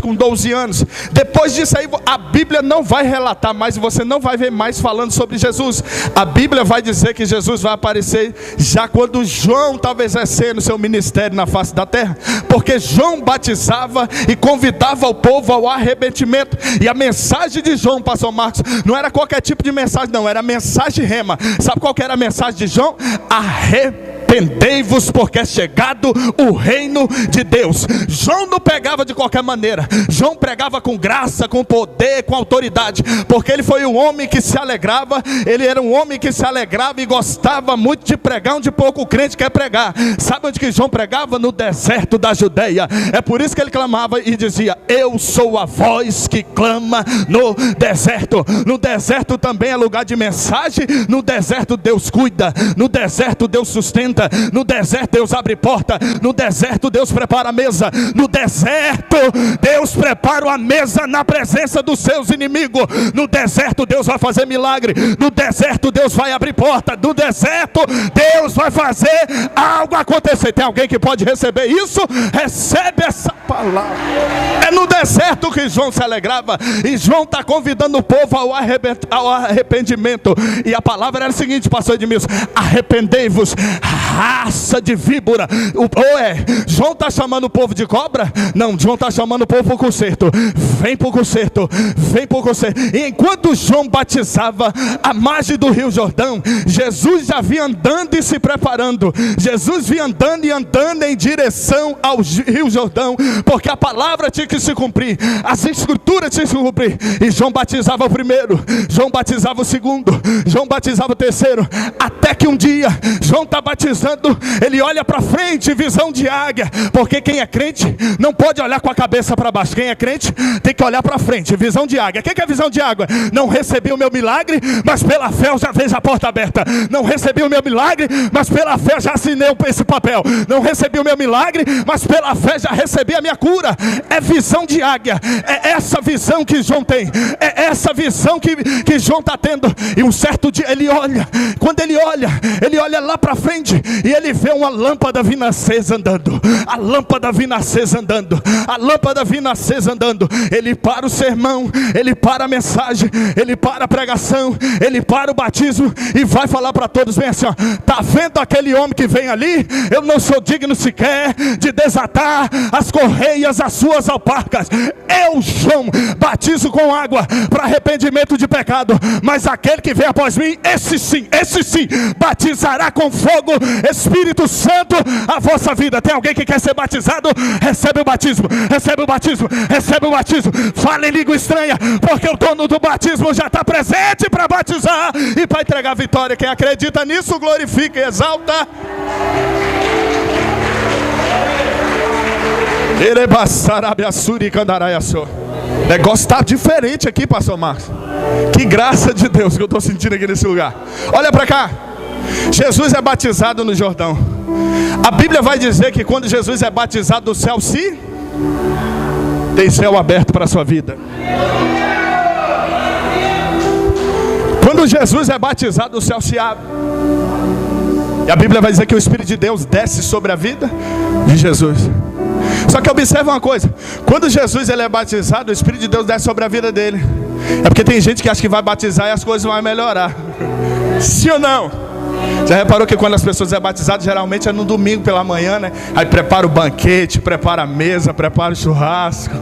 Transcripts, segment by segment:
com 12 anos. Depois disso aí, a Bíblia não vai relatar mais, você não vai ver mais falando sobre Jesus. A Bíblia vai dizer que Jesus vai aparecer já quando João estava exercendo seu ministério na face da terra, porque João batizava e convidava o povo ao arrependimento. E a mensagem de João, pastor Marcos, não era qualquer tipo de mensagem, não, era a mensagem rema. Sabe qual que era a mensagem de João? Arrependei-vos, porque é chegado o reino de Deus. João não pregava de qualquer maneira. João pregava com graça, com poder, com autoridade, porque ele foi um homem que se alegrava. Ele era um homem que se alegrava e gostava muito de pregar onde pouco crente quer pregar. Sabe onde que João pregava? No deserto da Judeia. É por isso que ele clamava e dizia: eu sou a voz que clama no deserto. No deserto também é lugar de mensagem. No deserto Deus cuida. No deserto Deus sustenta. No deserto Deus abre porta. No deserto Deus prepara a mesa. No deserto Deus prepara a mesa na presença dos seus inimigos. No deserto Deus vai fazer milagre. No deserto Deus vai abrir porta. No deserto Deus vai fazer algo acontecer. Tem alguém que pode receber isso? Recebe essa palavra. É no deserto que João se alegrava. E João está convidando o povo ao arrependimento. E a palavra era a seguinte, pastor Edmilson: arrependei-vos, raça de víbora. João está chamando o povo de cobra? Não, João está chamando o povo para o conserto. Vem para o conserto, vem para o conserto. E enquanto João batizava à margem do Rio Jordão, Jesus já vinha andando e se preparando. Jesus vinha andando e andando em direção ao Rio Jordão, porque a palavra tinha que se cumprir, as escrituras tinham que se cumprir. E João batizava o primeiro, João batizava o segundo, João batizava o terceiro, até que um dia João está batizando, ele olha para frente, visão de águia, porque quem é crente não pode olhar com a cabeça para baixo. Quem é crente tem que olhar para frente, visão de águia. O que é visão de águia? Não recebi o meu milagre, mas pela fé eu já vejo a porta aberta. Não recebi o meu milagre, mas pela fé já assinei esse papel. Não recebi o meu milagre, mas pela fé já recebi a minha cura. É visão de águia. É essa visão que João tem. É essa visão que João está tendo. E um certo dia ele olha. Quando ele olha lá para frente e ele vê uma lâmpada vindo acesa andando. A lâmpada vindo acesa andando. A lâmpada vindo acesa andando. Ele para o sermão, ele para a mensagem, ele para a pregação, ele para o batismo e vai falar para todos bem assim: ó, tá vendo aquele homem que vem ali? Eu não sou digno sequer de desatar as correias das suas alparcas. Eu, João, batizo com água para arrependimento de pecado, mas aquele que vem após mim, esse sim, batizará com fogo, Espírito Santo, a vossa vida. Tem alguém que quer ser batizado? Recebe o batismo, recebe o batismo, recebe o batismo. Fala em língua estranha, porque o dono do batismo já está presente para batizar e para entregar a vitória. Quem acredita nisso, glorifica e exalta. O negócio está diferente aqui, pastor Marcos. Que graça de Deus que eu estou sentindo aqui nesse lugar. Olha para cá. Jesus é batizado no Jordão. A Bíblia vai dizer que quando Jesus é batizado, o céu tem céu aberto para a sua vida. Quando Jesus é batizado, o céu se abre. E a Bíblia vai dizer que o Espírito de Deus desce sobre a vida de Jesus. Só que observa uma coisa: quando Jesus ele é batizado, o Espírito de Deus desce sobre a vida dele. É porque tem gente que acha que vai batizar e as coisas vão melhorar. Sim ou não? Já reparou que quando as pessoas são batizadas, geralmente é no domingo pela manhã, né? Aí prepara o banquete, prepara a mesa, prepara o churrasco.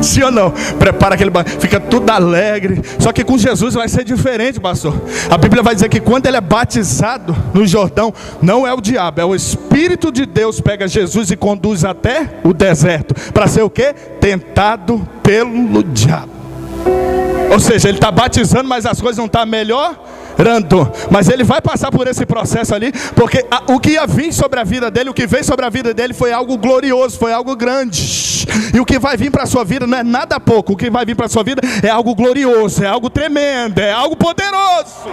Sim ou não? Prepara aquele banquete, fica tudo alegre. Só que com Jesus vai ser diferente, pastor. A Bíblia vai dizer que quando ele é batizado no Jordão, não é o diabo, é o Espírito de Deus pega Jesus e conduz até o deserto. Para ser o quê? Tentado pelo diabo. Ou seja, ele está batizando, mas as coisas não estão melhorando. Mas ele vai passar por esse processo ali, porque o que ia vir sobre a vida dele, o que veio sobre a vida dele foi algo glorioso, foi algo grande. E o que vai vir para a sua vida não é nada pouco. O que vai vir para a sua vida é algo glorioso, é algo tremendo, é algo poderoso.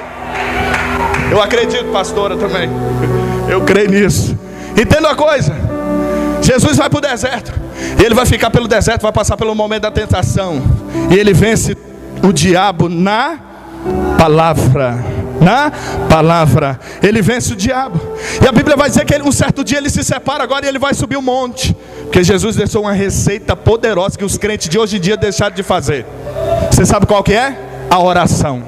Eu acredito, pastora, também. Eu creio nisso. Entenda uma coisa: Jesus vai para o deserto, e ele vai ficar pelo deserto, vai passar pelo momento da tentação, e ele vence o diabo na palavra. na palavra. Ele vence o diabo. E a Bíblia vai dizer que um certo dia ele se separa agora e ele vai subir um monte. Porque Jesus deixou uma receita poderosa que os crentes de hoje em dia deixaram de fazer. Você sabe qual que é? A oração.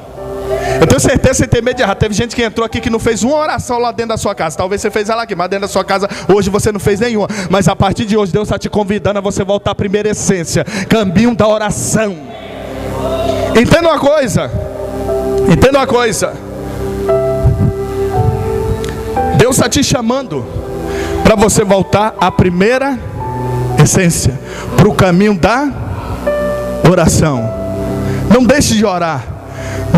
Eu tenho certeza, sem ter medo de errar, teve gente que entrou aqui que não fez uma oração lá dentro da sua casa. Talvez você fez ela aqui, mas dentro da sua casa hoje você não fez nenhuma. Mas a partir de hoje Deus está te convidando a você voltar à primeira essência, caminho da oração. Entenda uma coisa. Deus está te chamando para você voltar à primeira essência, para o caminho da oração. Não deixe de orar.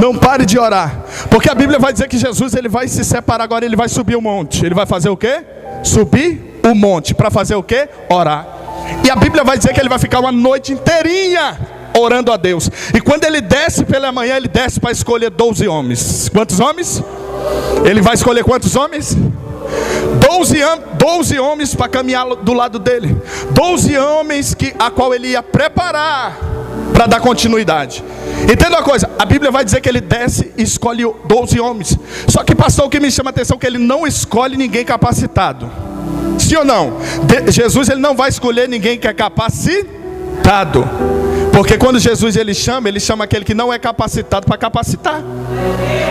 Não pare de orar. Porque a Bíblia vai dizer que Jesus ele vai se separar agora, ele vai subir o monte. Ele vai fazer o quê? Subir o monte. Para fazer o quê? Orar. E a Bíblia vai dizer que ele vai ficar uma noite inteirinha orando a Deus. E quando ele desce pela manhã, ele desce para escolher 12 homens. Quantos homens? Ele vai escolher quantos homens? 12 homens para caminhar do lado dele. 12 homens a qual ele ia preparar para dar continuidade. Entenda uma coisa, a Bíblia vai dizer que ele desce e escolhe 12 homens. Só que, pastor, o que me chama a atenção é que ele não escolhe ninguém capacitado. Sim ou não? Jesus ele não vai escolher ninguém que é capacitado. Porque quando Jesus ele chama aquele que não é capacitado para capacitar.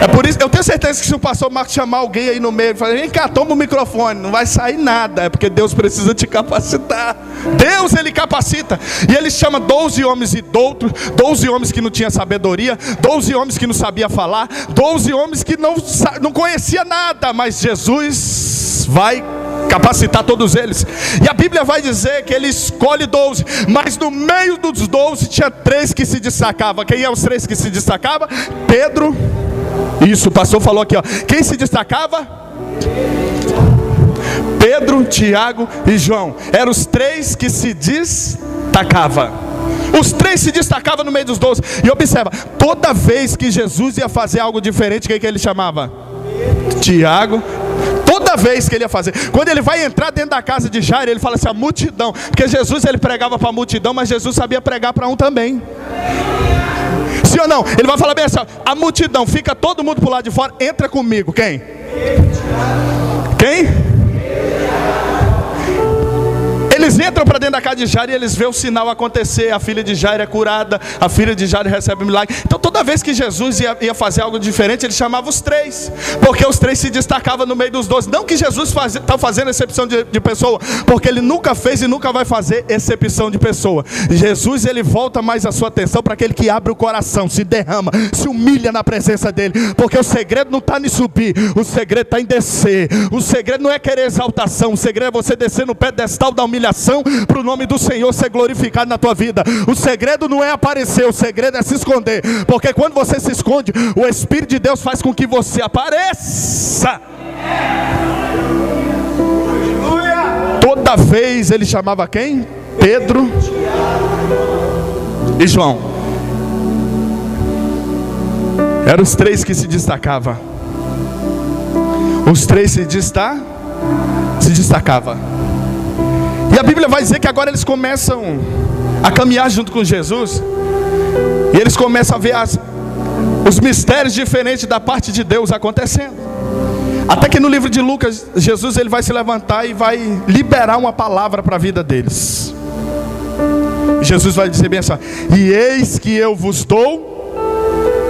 É por isso, eu tenho certeza que se o pastor Marcos chamar alguém aí no meio e falar, vem cá, toma o microfone, não vai sair nada. É porque Deus precisa te capacitar. Deus ele capacita. E ele chama 12 homens e doutos, 12 homens que não tinham sabedoria, 12 homens que não sabiam falar, 12 homens que não conhecia nada. Mas Jesus vai capacitar todos eles. E a Bíblia vai dizer que ele escolhe 12. Mas no meio dos 12 tinha 3 que se destacavam. Quem é os 3 que se destacavam? Pedro. Isso, o pastor falou aqui, ó. Quem se destacava? Pedro, Tiago e João. Eram os 3 que se destacavam. Os 3 se destacavam no meio dos 12. E observa, toda vez que Jesus ia fazer algo diferente, quem que ele chamava? Tiago. Toda vez que ele ia fazer. Quando ele vai entrar dentro da casa de Jairo, ele fala assim, a multidão. Porque Jesus ele pregava para a multidão, mas Jesus sabia pregar para um também. Sim ou não? Ele vai falar bem assim, a multidão, fica todo mundo pro lado de fora, entra comigo. Quem? Quem? Eles entram para dentro da casa de Jairo e eles veem o sinal acontecer. A filha de Jairo é curada, a filha de Jairo recebe um milagre. Então toda vez que Jesus ia fazer algo diferente, ele chamava os 3, porque os 3 se destacavam no meio dos 12. Não que Jesus está fazendo excepção de pessoa, porque ele nunca fez e nunca vai fazer excepção de pessoa. Jesus ele volta mais a sua atenção para aquele que abre o coração, se derrama, se humilha na presença dele. Porque o segredo não está em subir, o segredo está em descer. O segredo não é querer exaltação, o segredo é você descer no pedestal da humilhação para o nome do Senhor ser glorificado na tua vida. O segredo não é aparecer, o segredo é se esconder. Porque quando você se esconde, o Espírito de Deus faz com que você apareça. Toda vez ele chamava quem? Pedro e João. Eram os 3 que se destacavam. Os 3 se destacavam. E a Bíblia vai dizer que agora eles começam a caminhar junto com Jesus. E eles começam a ver os mistérios diferentes da parte de Deus acontecendo. Até que no livro de Lucas, Jesus ele vai se levantar e vai liberar uma palavra para a vida deles. Jesus vai dizer bem assim, e eis que eu vos dou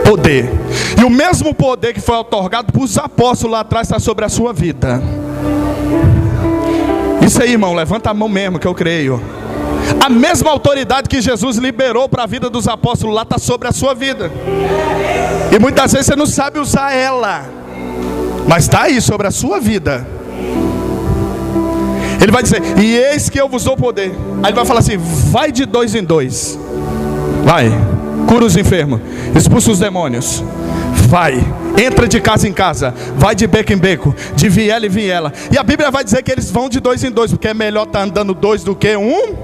poder. E o mesmo poder que foi otorgado para os apóstolos lá atrás está sobre a sua vida. Isso aí, irmão, levanta a mão mesmo que eu creio. A mesma autoridade que Jesus liberou para a vida dos apóstolos lá está sobre a sua vida. E muitas vezes você não sabe usar ela, mas está aí sobre a sua vida. Ele vai dizer, e eis que eu vos dou poder. Aí ele vai falar assim, vai de 2 em 2. Vai, cura os enfermos, expulsa os demônios. Vai, entra de casa em casa, vai de beco em beco, de viela em viela. E a Bíblia vai dizer que eles vão de 2 em 2, porque é melhor estar andando 2 do que 1.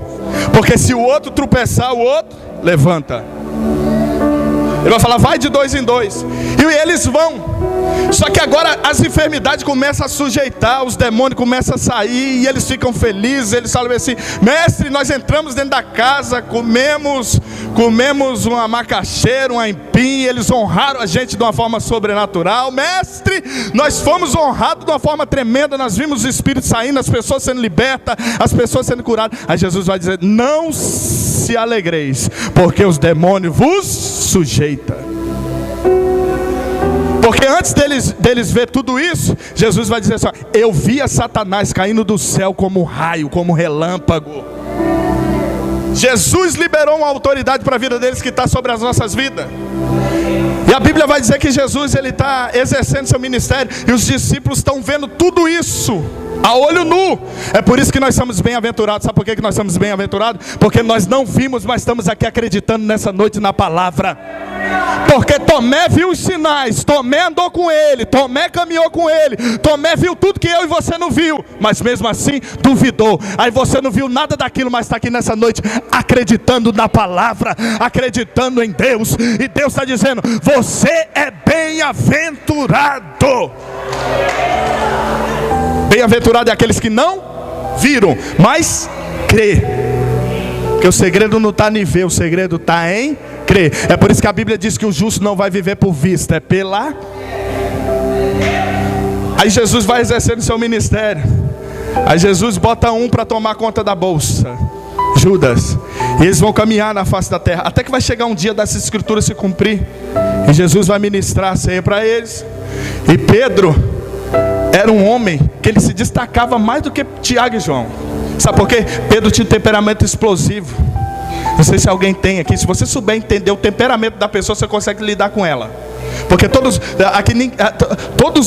Porque se o outro tropeçar, o outro levanta. Ele vai falar, vai de 2 em 2. E eles vão. Só que agora as enfermidades começam a sujeitar, os demônios começam a sair, e eles ficam felizes. Eles falam assim, mestre, nós entramos dentro da casa, comemos uma macaxeira, um aipim, eles honraram a gente de uma forma sobrenatural. Mestre, nós fomos honrados de uma forma tremenda, nós vimos os espíritos saindo, as pessoas sendo libertas, as pessoas sendo curadas. Aí Jesus vai dizer, não se alegreis, porque os demônios vos sujeitam. Porque antes deles ver tudo isso, Jesus vai dizer assim, eu via Satanás caindo do céu como raio, como relâmpago. Jesus liberou uma autoridade para a vida deles que está sobre as nossas vidas. E a Bíblia vai dizer que Jesus está exercendo seu ministério, e os discípulos estão vendo tudo isso a olho nu. É por isso que nós somos bem-aventurados. Sabe por que nós somos bem-aventurados? Porque nós não vimos, mas estamos aqui acreditando nessa noite na palavra. Porque Tomé viu os sinais, Tomé andou com ele, Tomé caminhou com ele, Tomé viu tudo que eu e você não viu, mas mesmo assim duvidou. Aí você não viu nada daquilo, mas está aqui nessa noite acreditando na palavra, acreditando em Deus. E Deus está dizendo, você é bem-aventurado. Bem-aventurado é aqueles que não viram, mas crê. Porque o segredo não está em ver, o segredo está em crer. É por isso que a Bíblia diz que o justo não vai viver por vista, é pela... Aí Jesus vai exercendo seu ministério. Aí Jesus bota um para tomar conta da bolsa, Judas. E eles vão caminhar na face da terra, até que vai chegar um dia dessa escritura se cumprir, e Jesus vai ministrar a ceia para eles. E Pedro era um homem que ele se destacava mais do que Tiago e João. Sabe por quê? Pedro tinha um temperamento explosivo. Não sei se alguém tem aqui. Se você souber entender o temperamento da pessoa, você consegue lidar com ela. Porque todos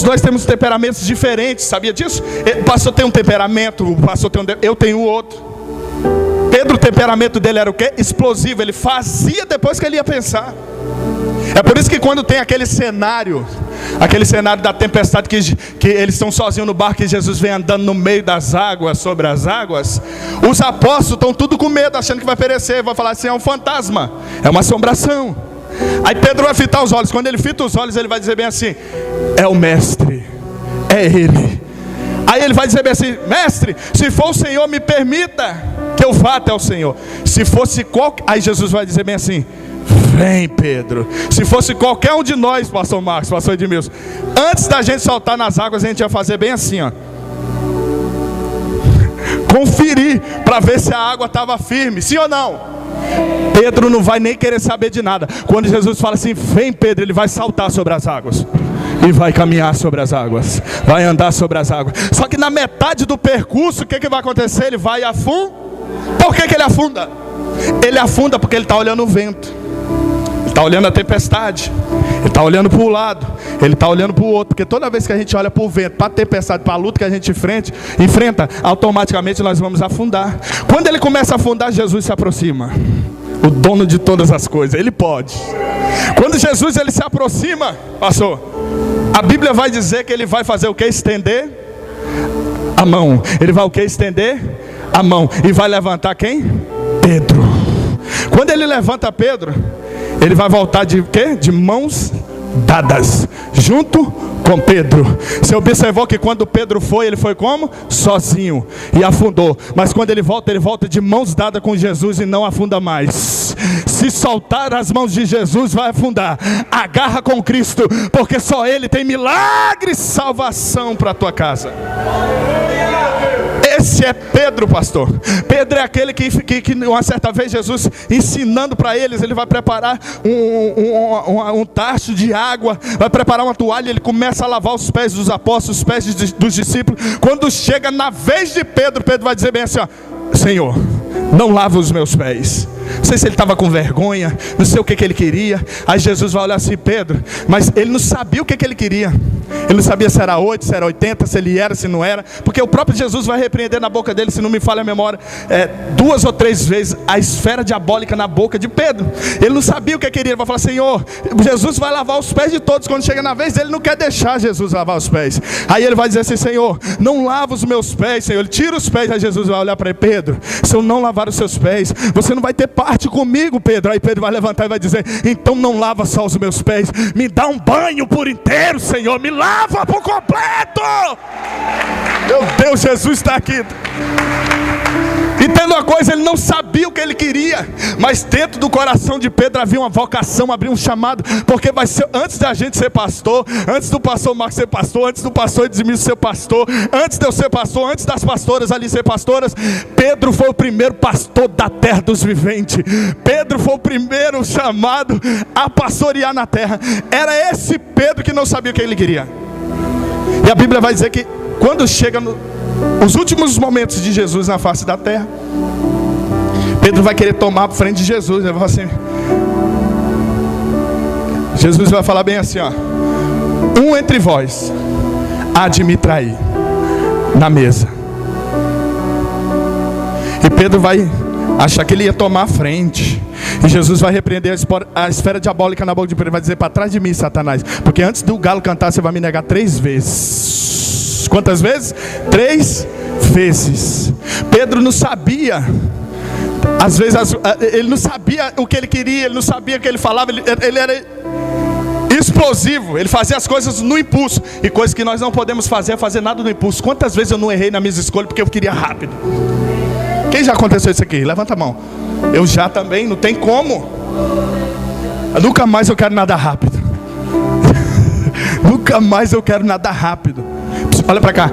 nós temos temperamentos diferentes. Sabia disso? O pastor tem um temperamento, o pastor tem eu tenho outro. Pedro, o temperamento dele era o quê? Explosivo. Ele fazia depois que ele ia pensar. É por isso que quando tem aquele cenário da tempestade, que eles estão sozinhos no barco e Jesus vem andando no meio das águas, sobre as águas, os apóstolos estão tudo com medo, achando que vai perecer. Vai falar assim, é um fantasma, é uma assombração. Aí Pedro vai fitar os olhos. Quando ele fita os olhos, ele vai dizer bem assim, é o mestre, é ele. Aí ele vai dizer bem assim, mestre, se for o Senhor, me permita que eu vá até o Senhor. Se fosse qualquer... Aí Jesus vai dizer bem assim, vem Pedro. Se fosse qualquer um de nós, pastor Marcos, pastor Edmilson, antes da gente soltar nas águas, a gente ia fazer bem assim, ó, conferir para ver se a água estava firme, sim ou não? Pedro não vai nem querer saber de nada. Quando Jesus fala assim, vem Pedro, ele vai saltar sobre as águas e vai caminhar sobre as águas, vai andar sobre as águas. Só que na metade do percurso, o que vai acontecer? Ele vai afundar. Por que ele afunda? Ele afunda porque ele está olhando o vento, ele está olhando a tempestade, ele está olhando para o lado, ele está olhando para o outro. Porque toda vez que a gente olha para o vento, para a tempestade, para a luta que a gente enfrenta, automaticamente nós vamos afundar. Quando ele começa a afundar, Jesus se aproxima, o dono de todas as coisas, ele pode. Quando Jesus ele se aproxima, pastor, a Bíblia vai dizer que ele vai fazer o que? Estender a mão. Ele vai o que? Estender a mão. E vai levantar quem? Pedro. Quando ele levanta Pedro, ele vai voltar de quê? De mãos dadas, junto com Pedro. Você observou que quando Pedro foi, ele foi como? Sozinho, e afundou. Mas quando ele volta de mãos dadas com Jesus e não afunda mais. Se soltar as mãos de Jesus, vai afundar. Agarra com Cristo, porque só Ele tem milagre e salvação para a tua casa. Esse é Pedro, pastor. Pedro é aquele que uma certa vez Jesus ensinando para eles, ele vai preparar um tacho de água, vai preparar uma toalha, ele começa a lavar os pés dos apóstolos, os pés dos discípulos. Quando chega na vez de Pedro, Pedro vai dizer bem assim, ó, Senhor, não lava os meus pés. Não sei se ele estava com vergonha, não sei o que ele queria. Aí Jesus vai olhar assim, Pedro, mas ele não sabia o que ele queria. Ele não sabia se era 8, se era 80, se ele era, se não era. Porque o próprio Jesus vai repreender na boca dele, se não me falha a memória, 2 ou 3 vezes a esfera diabólica na boca de Pedro. Ele não sabia o que queria. Ele vai falar, Senhor, Jesus vai lavar os pés de todos. Quando chega na vez dele, não quer deixar Jesus lavar os pés. Aí ele vai dizer assim, Senhor, não lava os meus pés, Senhor. Ele tira os pés. Aí Jesus vai olhar para ele, Pedro, se eu não lavar os seus pés, você não vai ter parte comigo, Pedro. Aí Pedro vai levantar e vai dizer: então não lava só os meus pés, me dá um banho por inteiro, Senhor, me lava por completo. Meu Deus, Jesus está aqui. Entenda uma coisa, ele não sabia o que ele queria, mas dentro do coração de Pedro havia uma vocação, havia um chamado, porque vai ser, antes da gente ser pastor, antes do pastor Marcos ser pastor, antes do pastor Edmilson ser pastor, antes de eu ser pastor, antes das pastoras ali ser pastoras, Pedro foi o primeiro pastor da terra dos viventes. Pedro foi o primeiro chamado a pastorear na terra. Era esse Pedro que não sabia o que ele queria. E a Bíblia vai dizer que quando chega os últimos momentos de Jesus na face da terra, Pedro vai querer tomar a frente de Jesus. Ele vai falar assim, Jesus vai falar bem assim, ó: um entre vós há de me trair na mesa. E Pedro vai achar que ele ia tomar a frente, e Jesus vai repreender a esfera diabólica na boca de Pedro. Vai dizer: para trás de mim, Satanás, porque antes do galo cantar você vai me negar 3 vezes. Quantas vezes? 3 vezes. Pedro não sabia, às vezes ele não sabia o que ele queria, ele não sabia o que ele falava, ele era explosivo, ele fazia as coisas no impulso. E coisas que nós não podemos fazer é fazer nada no impulso. Quantas vezes eu não errei nas minhas escolhas porque eu queria rápido? Quem já aconteceu isso aqui? Levanta a mão. Eu já também, não tem como. Nunca mais eu quero nada rápido. Nunca mais eu quero nada rápido. Olha para cá.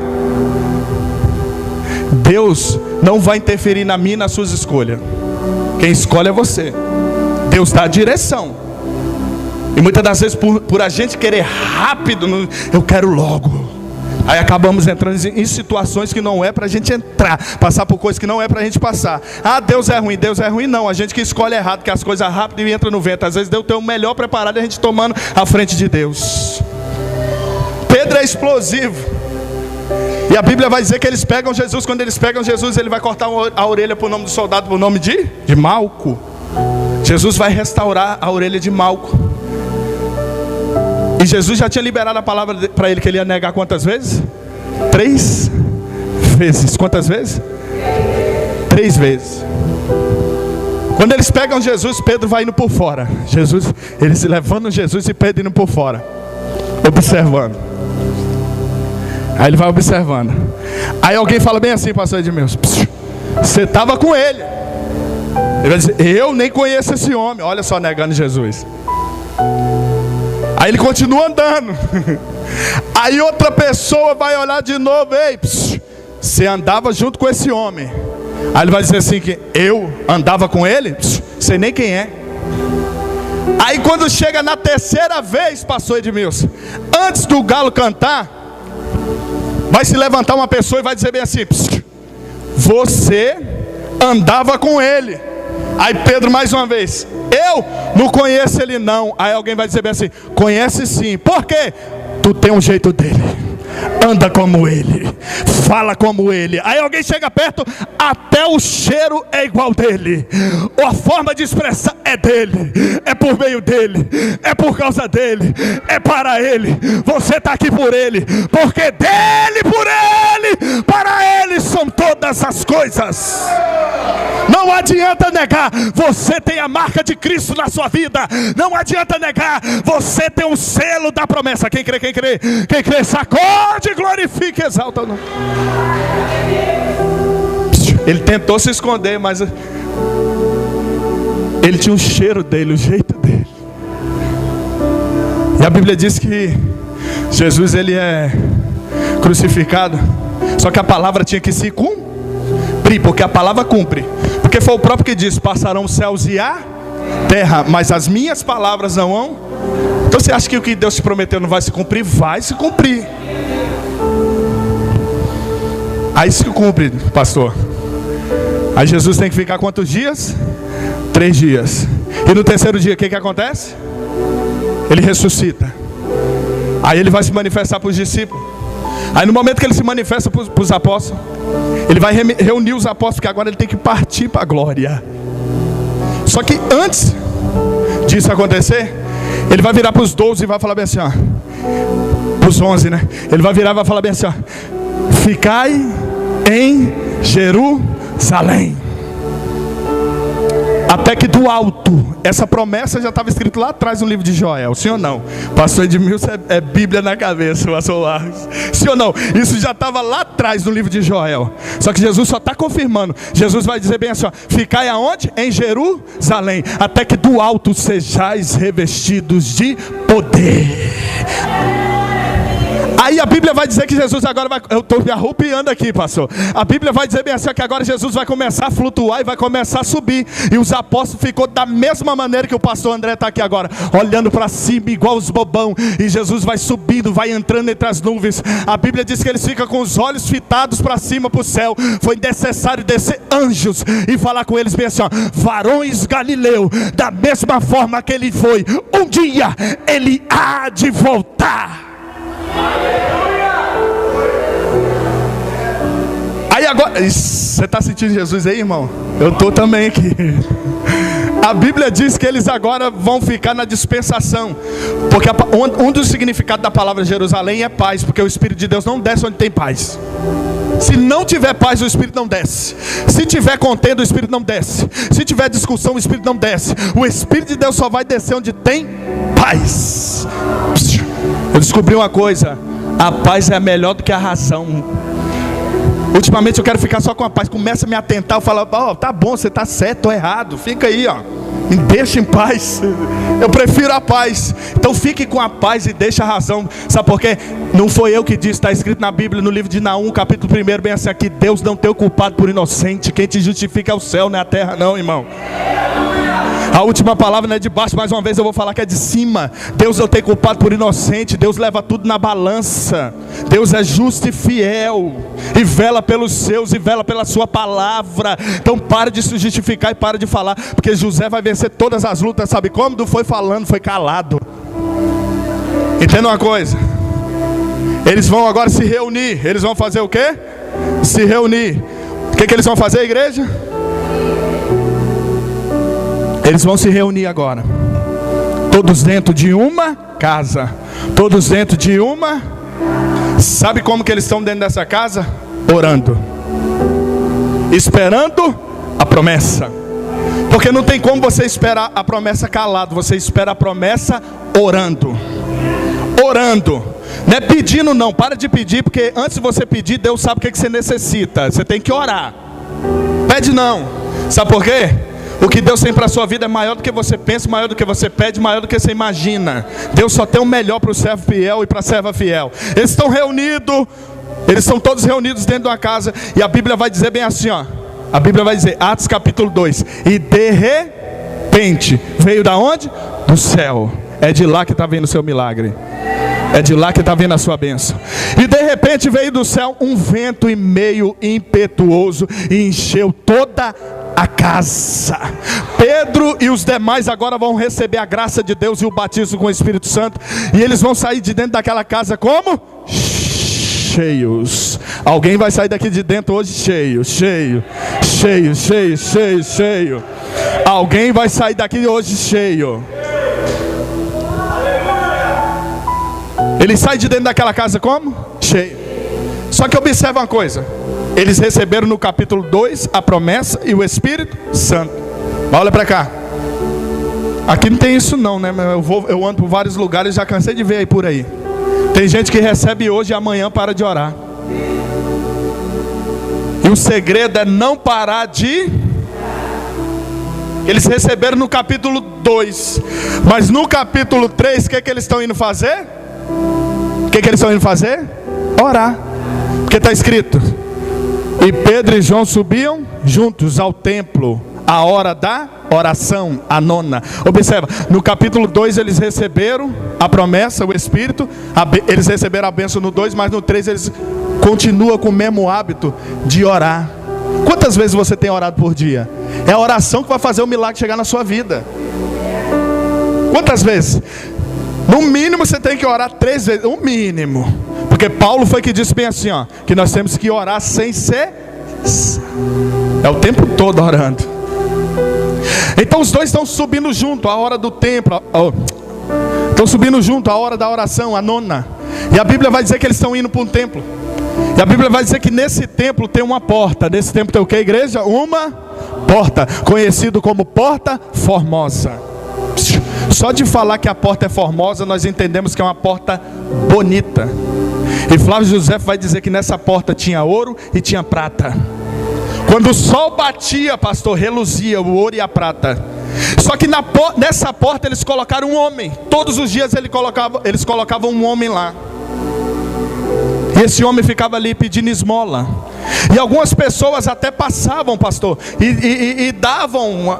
Deus não vai interferir na minha e nas suas escolhas. Quem escolhe é você. Deus dá a direção. E muitas das vezes por a gente querer rápido, eu quero logo, aí acabamos entrando em situações que não é para a gente entrar, passar por coisas que não é para a gente passar. Ah, Deus é ruim não. A gente que escolhe errado, que as coisas rápidas e entra no vento. Às vezes Deus tem o melhor preparado e a gente tomando à frente de Deus. Pedro é explosivo. E a Bíblia vai dizer que eles pegam Jesus. Quando eles pegam Jesus, ele vai cortar a orelha por nome do soldado, por nome de Malco. Jesus vai restaurar a orelha de Malco. E Jesus já tinha liberado a palavra para ele que ele ia negar quantas vezes? 3 vezes. Quantas vezes? 3 vezes. Quando eles pegam Jesus, Pedro vai indo por fora. Eles levantam Jesus e Pedro indo por fora, observando. Aí ele vai observando. Aí alguém fala bem assim, pastor Edmilson: você estava com ele. Ele vai dizer: eu nem conheço esse homem. Olha só, negando Jesus. Aí ele continua andando. Aí outra pessoa vai olhar de novo: ei, você andava junto com esse homem. Aí ele vai dizer assim: que eu andava com ele? Sei nem quem é. Aí quando chega na 3ª vez, pastor Edmilson, antes do galo cantar, vai se levantar uma pessoa e vai dizer bem assim: você andava com ele. Aí Pedro mais uma vez: eu não conheço ele não. Aí alguém vai dizer bem assim: conhece sim. Por quê? Tu tem um jeito dele, anda como ele, fala como ele. Aí alguém chega perto: até o cheiro é igual dele, a forma de expressar é dele, é por meio dele, é por causa dele, é para ele. Você está aqui por ele, porque dele, por ele, para ele são todas as coisas. Não adianta negar, você tem a marca de Cristo na sua vida. Não adianta negar, você tem um selo da promessa. Quem crê, quem crê, quem crê, sacode, glorifique, exalta o nome. Ele tentou se esconder, mas ele tinha o cheiro dele, o jeito dele. E a Bíblia diz que Jesus, ele é crucificado, só que a palavra tinha que se cumprir, porque a palavra cumpre. Porque foi o próprio que disse: passarão os céus e a terra, mas as minhas palavras não vão. Então você acha que o que Deus te prometeu não vai se cumprir? Vai se cumprir. Aí se cumpre, pastor. Aí Jesus tem que ficar quantos dias? 3 dias. E no 3º dia o que acontece? Ele ressuscita. Aí ele vai se manifestar para os discípulos. Aí no momento que ele se manifesta para os apóstolos, ele vai reunir os apóstolos, porque agora ele tem que partir para a glória. Só que antes disso acontecer, ele vai virar para os 12 e vai falar bem assim, ó, para os 11, né? Ele vai virar e vai falar bem assim, ó: ficai em Jerusalém Até que do alto, essa promessa já estava escrita lá atrás no livro de Joel, sim ou não? Pastor Edmilson é Bíblia na cabeça, pastor Marcos. Sim ou não? Isso já estava lá atrás no livro de Joel. Só que Jesus só está confirmando. Jesus vai dizer bem assim, ó, ficai aonde? Em Jerusalém, até que do alto sejais revestidos de poder. Aí a Bíblia vai dizer que Jesus agora vai... Eu estou me arrupiando aqui, pastor. A Bíblia vai dizer bem assim, que agora Jesus vai começar a flutuar e vai começar a subir. E os apóstolos ficou da mesma maneira que o pastor André está aqui agora, olhando para cima igual os bobão. E Jesus vai subindo, vai entrando entre as nuvens. A Bíblia diz que eles ficam com os olhos fitados para cima, para o céu. Foi necessário descer anjos e falar com eles bem assim, ó, varões Galileu, da mesma forma que ele foi, um dia ele há de voltar. Aí agora, você está sentindo Jesus aí, irmão? Eu estou também aqui. A Bíblia diz que eles agora vão ficar na dispensação, porque um dos significados da palavra Jerusalém é paz, porque o Espírito de Deus não desce onde tem paz. Se não tiver paz, o Espírito não desce. Se tiver contenda, o Espírito não desce. Se tiver discussão, o Espírito não desce. O Espírito de Deus só vai descer onde tem paz. Eu descobri uma coisa: a paz é melhor do que a razão. Ultimamente eu quero ficar só com a paz. Começa a me atentar, eu falo, oh, tá bom, você está certo ou errado, fica aí, ó, me deixa em paz. Eu prefiro a paz. Então fique com a paz e deixa a razão. Sabe por quê? Não foi eu que disse, está escrito na Bíblia, no livro de Naum, capítulo 1, bem assim aqui: Deus não tem o culpado por inocente. Quem te justifica é o céu, não é a terra não, irmão. A última palavra não é de baixo, mais uma vez eu vou falar que é de cima. Deus não tem culpado por inocente. Deus leva tudo na balança. Deus é justo e fiel, e vela pelos seus, e vela pela sua palavra. Então para de se justificar e para de falar, porque José vai vencer todas as lutas. Sabe como? Não foi falando, foi calado. Entenda uma coisa: eles vão agora se reunir. Eles vão fazer o quê? Se reunir. O que eles vão fazer, igreja? Eles vão se reunir agora, todos dentro de uma casa, todos dentro de uma... Sabe como que eles estão dentro dessa casa? Orando, esperando a promessa. Porque não tem como você esperar a promessa calado, você espera a promessa orando. Orando, não é pedindo não, para de pedir, porque antes de você pedir, Deus sabe o que você necessita. Você tem que orar. Pede não, sabe por quê? O que Deus tem para a sua vida é maior do que você pensa, maior do que você pede, maior do que você imagina. Deus só tem o melhor para o servo fiel e para a serva fiel. Eles estão reunidos, eles estão todos reunidos dentro de uma casa. E a Bíblia vai dizer bem assim, ó. A Bíblia vai dizer, Atos capítulo 2: e de repente, veio da onde? Do céu. É de lá que está vindo o seu milagre. É de lá que está vindo a sua bênção. E de repente veio do céu um vento e meio impetuoso e encheu toda a casa. Pedro e os demais agora vão receber a graça de Deus e o batismo com o Espírito Santo. E eles vão sair de dentro daquela casa como? Cheios. Alguém vai sair daqui de dentro hoje cheio, cheio, cheio, cheio, cheio, cheio. Alguém vai sair daqui hoje cheio. Ele sai de dentro daquela casa como? Cheio. Só que observa uma coisa: eles receberam no capítulo 2 a promessa e o Espírito Santo. Olha para cá. Aqui não tem isso não, né? Eu ando por vários lugares, já cansei de ver aí por aí. Tem gente que recebe hoje e amanhã para de orar. E o segredo é não parar de... Eles receberam no capítulo 2. Mas no capítulo 3, o que eles estão indo fazer? O que eles estão indo fazer? Orar. Porque está escrito: e Pedro e João subiam juntos ao templo, a hora da oração, a nona. Observa, no capítulo 2 eles receberam a promessa, o Espírito. Eles receberam a bênção no 2, mas no 3 eles continuam com o mesmo hábito de orar. Quantas vezes você tem orado por dia? É a oração que vai fazer o milagre chegar na sua vida. Quantas vezes? No mínimo você tem que orar 3 vezes, o mínimo. Porque Paulo foi que disse bem assim, ó, que nós temos que orar sem cessar. É o tempo todo orando. Então os dois estão subindo junto, a hora do templo. Estão subindo junto, a hora da oração, a nona. E a Bíblia vai dizer que eles estão indo para um templo. E a Bíblia vai dizer que nesse templo tem uma porta. Nesse templo tem o que, igreja? Uma porta, conhecido como Porta Formosa. Só de falar que a porta é formosa, nós entendemos que é uma porta bonita. E Flávio José vai dizer que nessa porta tinha ouro e tinha prata. Quando o sol batia, pastor, reluzia o ouro e a prata. Só que nessa porta eles colocaram um homem. Todos os dias eles colocavam um homem lá. E esse homem ficava ali pedindo esmola. E algumas pessoas até passavam, pastor, e davam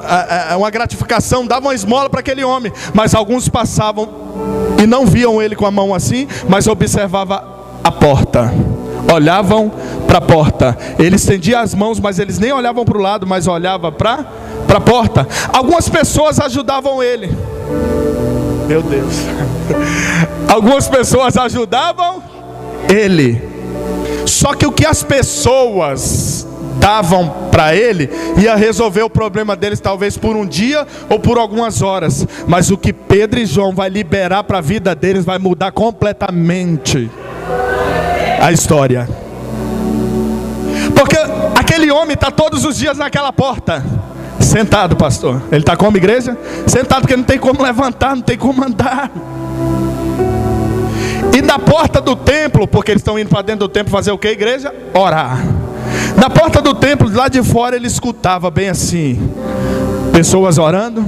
uma gratificação, davam uma esmola para aquele homem. Mas alguns passavam e não viam ele com a mão assim, mas observavam a porta. Olhavam para a porta. Ele estendia as mãos, mas eles nem olhavam para o lado, mas olhavam para a porta. Algumas pessoas ajudavam ele. Meu Deus. Algumas pessoas ajudavam ele. Só que o que as pessoas davam para ele ia resolver o problema deles talvez por um dia ou por algumas horas. Mas o que Pedro e João vai liberar para a vida deles vai mudar completamente a história. Porque aquele homem está todos os dias naquela porta, sentado, pastor. Ele está como igreja? Sentado, porque não tem como levantar, não tem como andar. E na porta do templo, porque eles estão indo para dentro do templo fazer o que, igreja? Orar. Na porta do templo, lá de fora, ele escutava bem assim: pessoas orando,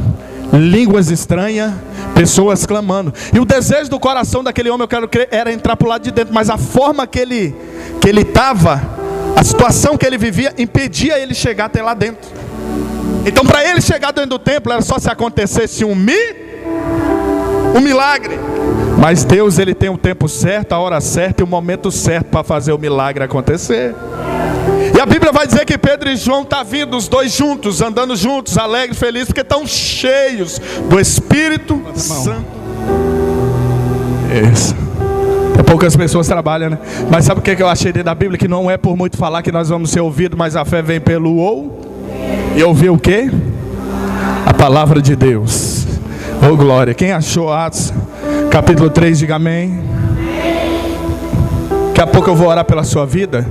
línguas estranhas, pessoas clamando. E o desejo do coração daquele homem, eu quero crer, era entrar para o lado de dentro. Mas a forma que ele estava, a situação que ele vivia, impedia ele chegar até lá dentro. Então para ele chegar dentro do templo, era só se acontecesse um milagre. Mas Deus, ele tem o tempo certo, a hora certa e o momento certo para fazer o milagre acontecer. E a Bíblia vai dizer que Pedro e João estão vindo, os dois juntos, andando juntos, alegres, felizes, porque estão cheios do Espírito Santo. Isso. Poucas pessoas trabalham, né? Mas sabe o que eu achei dentro da Bíblia? Que não é por muito falar que nós vamos ser ouvidos, mas a fé vem pelo e ouvir o quê? A palavra de Deus. Oh glória. Quem achou Atos capítulo 3, diga amém. Daqui a pouco eu vou orar pela sua vida.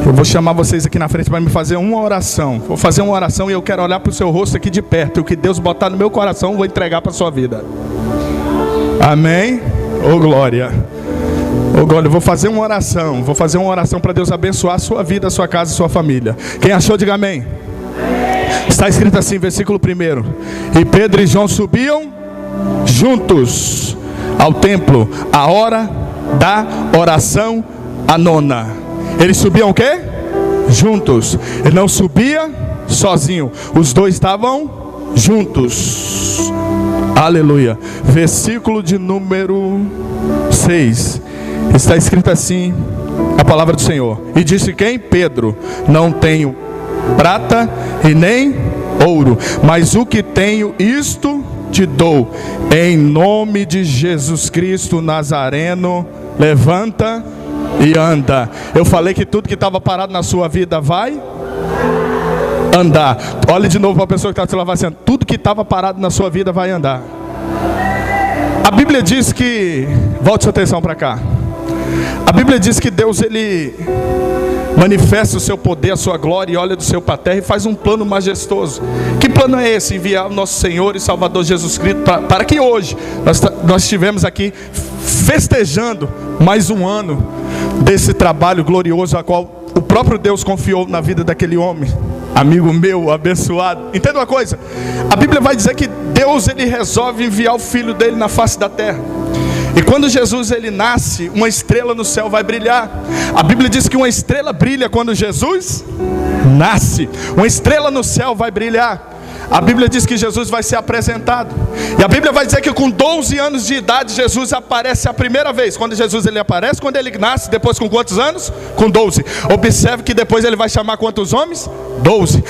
Eu vou chamar vocês aqui na frente para me fazer uma oração. Vou fazer uma oração e eu quero olhar para o seu rosto aqui de perto. E o que Deus botar no meu coração, eu vou entregar para a sua vida. Amém? Oh glória. Oh glória, eu vou fazer uma oração. Vou fazer uma oração para Deus abençoar a sua vida, a sua casa, a sua família. Quem achou, diga amém. Está escrito assim, versículo 1: E Pedro e João subiam juntos ao templo, a hora da oração, a nona. Eles subiam o quê? Juntos. Ele não subia sozinho, os dois estavam juntos. Aleluia. Versículo de número 6. Está escrito assim, a palavra do Senhor. E disse quem? Pedro: Não tenho prata e nem ouro, mas o que tenho, isto te dou. Em nome de Jesus Cristo Nazareno, levanta e anda. Eu falei que tudo que estava parado na sua vida vai andar. Olhe de novo para a pessoa que está te lavando. Tudo que estava parado na sua vida vai andar. A Bíblia diz que, volte sua atenção para cá. A Bíblia diz que Deus, ele manifesta o seu poder, a sua glória, e olha do céu para a terra e faz um plano majestoso. Que plano é esse? Enviar o nosso Senhor e Salvador Jesus Cristo para que hoje nós estivemos aqui festejando mais um ano desse trabalho glorioso a qual o próprio Deus confiou na vida daquele homem, amigo meu, abençoado. Entenda uma coisa, a Bíblia vai dizer que Deus, ele resolve enviar o Filho dele na face da terra. E quando Jesus, ele nasce, uma estrela no céu vai brilhar. A Bíblia diz que uma estrela brilha quando Jesus nasce. Uma estrela no céu vai brilhar. A Bíblia diz que Jesus vai ser apresentado. E a Bíblia vai dizer que com 12 anos de idade, Jesus aparece a primeira vez. Quando Jesus, ele aparece, quando ele nasce, depois com quantos anos? Com 12. Observe que depois ele vai chamar quantos homens? 12.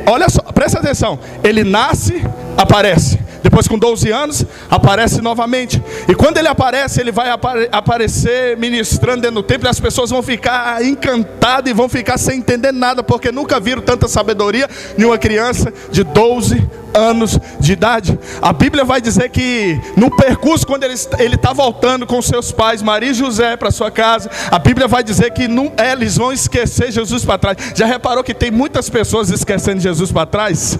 Olha só, presta atenção. Ele nasce, aparece. Depois com 12 anos, aparece novamente. E quando ele aparece, ele vai aparecer ministrando dentro do templo. E as pessoas vão ficar encantadas e vão ficar sem entender nada, porque nunca viram tanta sabedoria em uma criança de 12 anos de idade. A Bíblia vai dizer que no percurso, quando ele está voltando com seus pais, Maria e José, para sua casa, a Bíblia vai dizer que eles vão esquecer Jesus para trás. Já reparou que tem muitas pessoas esquecendo Jesus para trás?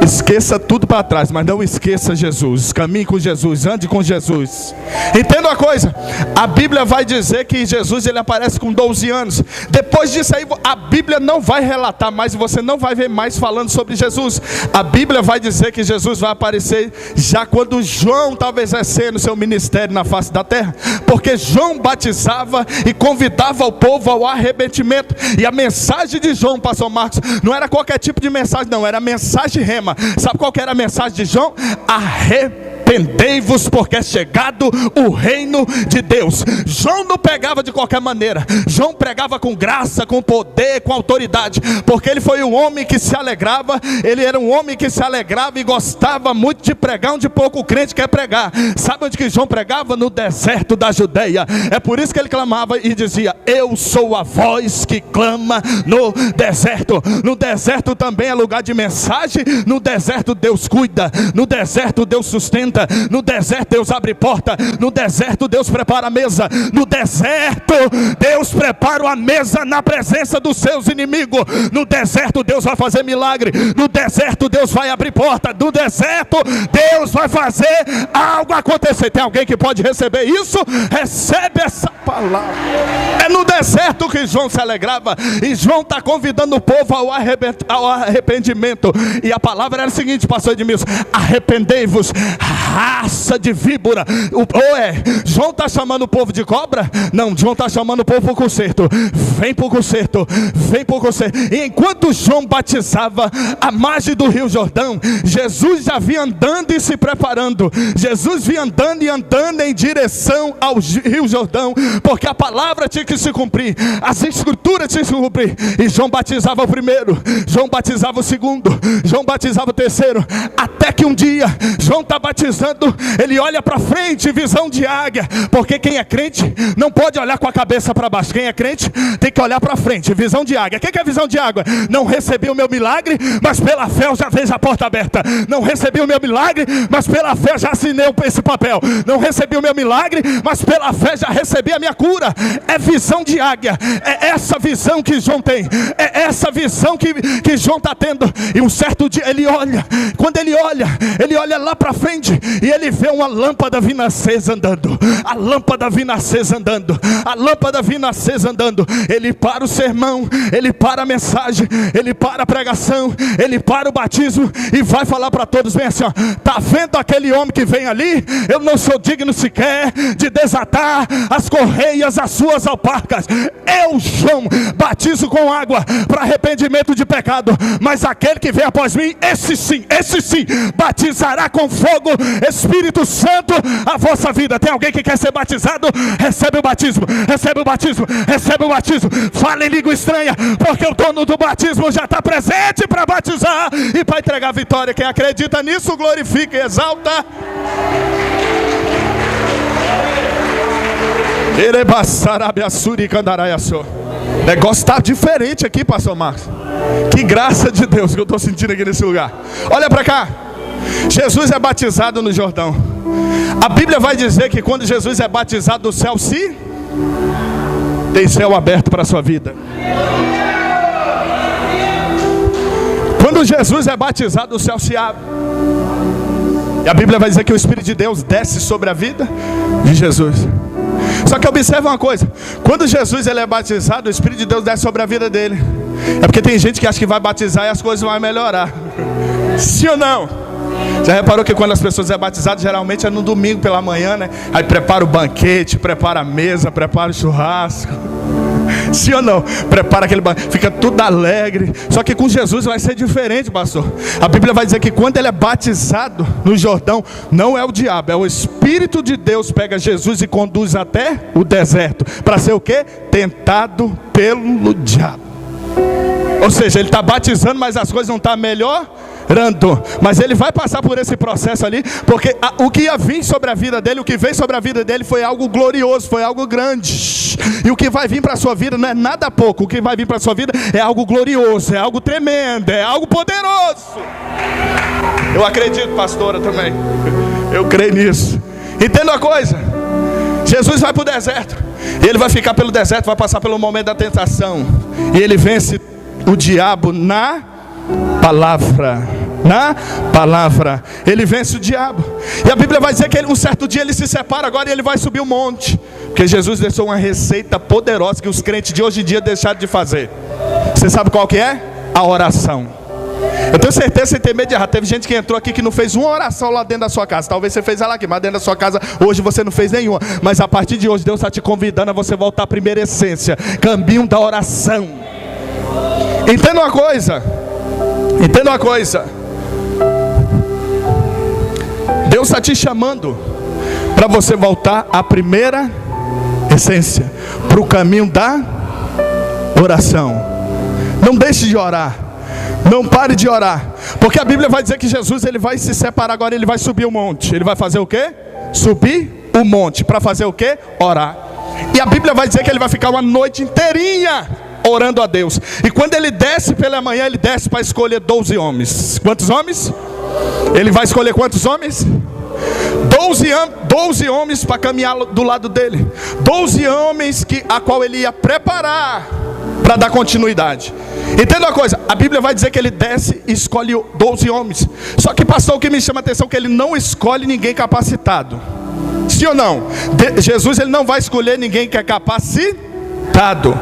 Esqueça tudo para trás, mas não esqueça Jesus. Caminhe com Jesus, ande com Jesus. Entenda uma coisa, a Bíblia vai dizer que Jesus ele aparece com 12 anos. Depois disso aí, a Bíblia não vai relatar mais, você não vai ver mais falando sobre Jesus. A Bíblia vai dizer que Jesus vai aparecer já quando João estava exercendo seu ministério na face da terra, porque João batizava e convidava o povo ao arrependimento. E a mensagem de João, pastor Marcos, não era qualquer tipo de mensagem, não, era a mensagem rema. Sabe qual que era a mensagem de João? Arrependei-vos, porque é chegado o reino de Deus. João não pregava de qualquer maneira. João pregava com graça, com poder, com autoridade, porque ele foi um homem que se alegrava. Ele era um homem que se alegrava e gostava muito de pregar onde pouco crente quer pregar. Sabe onde que João pregava? No deserto da Judeia. É por isso que ele clamava e dizia: eu sou a voz que clama no deserto. No deserto também é lugar de mensagem. No deserto Deus cuida. No deserto Deus sustenta. No deserto Deus abre porta. No deserto Deus prepara a mesa. No deserto Deus prepara a mesa na presença dos seus inimigos. No deserto Deus vai fazer milagre. No deserto Deus vai abrir porta. No deserto Deus vai fazer algo acontecer. Tem alguém que pode receber isso? Recebe essa palavra. É no deserto que João se alegrava. E João está convidando o povo ao arrependimento. E a palavra era a seguinte, pastor Edmilson: arrependei-vos, raça de víbora. João está chamando o povo de cobra? Não, João está chamando o povo para o conserto. Vem para o conserto, vem para o conserto. E enquanto João batizava à margem do Rio Jordão, Jesus já vinha andando e se preparando. Jesus vinha andando e andando em direção ao Rio Jordão, porque a palavra tinha que se cumprir, as escrituras tinham que se cumprir. E João batizava o primeiro, João batizava o segundo, João batizava o terceiro, até que um dia João está batizando, ele olha para frente, visão de águia, porque quem é crente não pode olhar com a cabeça para baixo. Quem é crente tem que olhar para frente, visão de águia. O que é visão de águia? Não recebi o meu milagre, mas pela fé eu já vejo a porta aberta. Não recebi o meu milagre, mas pela fé já assinei esse papel. Não recebi o meu milagre, mas pela fé já recebi a minha cura. É visão de águia. É essa visão que João tem. É essa visão que João está tendo. E um certo dia ele olha. Quando ele olha lá para frente e ele vê uma lâmpada vindo acesa andando. A lâmpada vindo acesa andando. A lâmpada vindo acesa andando. Ele para o sermão, ele para a mensagem, ele para a pregação, ele para o batismo e vai falar para todos bem assim: ó, tá vendo aquele homem que vem ali? Eu não sou digno sequer de desatar as correias das suas alparcas. Eu, João, batizo com água para arrependimento de pecado, mas aquele que vem após mim, esse sim, batizará com fogo, Espírito Santo, a vossa vida. Tem alguém que quer ser batizado? Recebe o batismo, recebe o batismo, recebe o batismo. Fala em língua estranha, porque o dono do batismo já está presente para batizar e para entregar a vitória. Quem acredita nisso, glorifica e exalta. O negócio está diferente aqui, pastor Marcos. Que graça de Deus que eu estou sentindo aqui nesse lugar. Olha para cá. Jesus é batizado no Jordão. A Bíblia vai dizer que quando Jesus é batizado, o céu tem céu aberto para a sua vida. Quando Jesus é batizado, o céu se abre. E a Bíblia vai dizer que o Espírito de Deus desce sobre a vida de Jesus. Só que observa uma coisa: quando Jesus ele é batizado, o Espírito de Deus desce sobre a vida dele. É porque tem gente que acha que vai batizar e as coisas vão melhorar. Sim ou não? Já reparou que quando as pessoas são batizadas, geralmente é no domingo pela manhã, né? Aí prepara o banquete, prepara a mesa, prepara o churrasco. Sim ou não? Prepara aquele banquete, fica tudo alegre. Só que com Jesus vai ser diferente, pastor. A Bíblia vai dizer que quando ele é batizado no Jordão, não é o diabo, é o Espírito de Deus pega Jesus e conduz até o deserto. Para ser o quê? Tentado pelo diabo. Ou seja, ele está batizando, mas as coisas não estão melhor. orando. Mas ele vai passar por esse processo ali, porque o que ia vir sobre a vida dele, o que veio sobre a vida dele foi algo glorioso, foi algo grande. E o que vai vir para a sua vida não é nada pouco. O que vai vir para a sua vida é algo glorioso, é algo tremendo, é algo poderoso. Eu acredito, pastora, também. Eu creio nisso. Entenda uma coisa: Jesus vai para o deserto, e ele vai ficar pelo deserto, vai passar pelo momento da tentação, e ele vence o diabo na palavra. Na palavra, ele vence o diabo. E a Bíblia vai dizer que um certo dia ele se separa agora e ele vai subir um monte, porque Jesus deixou uma receita poderosa que os crentes de hoje em dia deixaram de fazer. Você sabe qual que é? A oração. Eu tenho certeza, sem ter medo de errar, teve gente que entrou aqui que não fez uma oração lá dentro da sua casa. Talvez você fez ela aqui, mas dentro da sua casa hoje você não fez nenhuma. Mas a partir de hoje Deus está te convidando a você voltar à primeira essência, caminho da oração. Entenda uma coisa, entenda uma coisa: Deus está te chamando para você voltar à primeira essência, para o caminho da oração. Não deixe de orar, não pare de orar, porque a Bíblia vai dizer que Jesus ele vai se separar agora, ele vai subir o monte. Ele vai fazer o quê? Subir o monte, para fazer o quê? Orar. E a Bíblia vai dizer que ele vai ficar uma noite inteirinha orando a Deus. E quando ele desce pela manhã, ele desce para escolher 12 homens. Quantos homens? Ele vai escolher quantos homens? 12 homens para caminhar do lado dele. 12 homens a qual ele ia preparar para dar continuidade. Entenda uma coisa: a Bíblia vai dizer que ele desce e escolhe 12 homens. Só que, pastor, o que me chama a atenção é que ele não escolhe ninguém capacitado. Sim ou não? Jesus ele não vai escolher ninguém que é capacitado.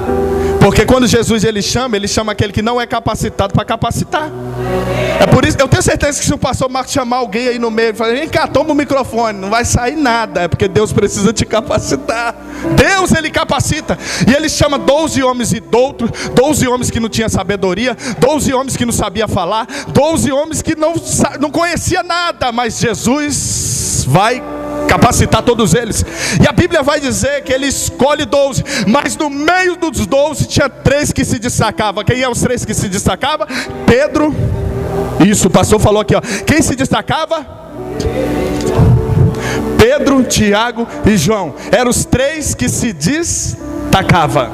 Porque quando Jesus ele chama aquele que não é capacitado para capacitar. É por isso, eu tenho certeza que se o pastor Marcos chamar alguém aí no meio e falar: vem cá, toma o microfone, não vai sair nada. É porque Deus precisa te capacitar. Deus ele capacita. E ele chama 12 homens e doutos, 12 homens que não tinham sabedoria, 12 homens que não sabiam falar, 12 homens que não conhecia nada. Mas Jesus vai capacitar todos eles. E a Bíblia vai dizer que ele escolhe 12, mas no meio dos 12 tinha 3 que se destacavam. Quem é os 3 que se destacavam? Pedro. Isso, o pastor falou aqui, ó. Quem se destacava? Pedro, Tiago e João. Eram os 3 que se destacavam.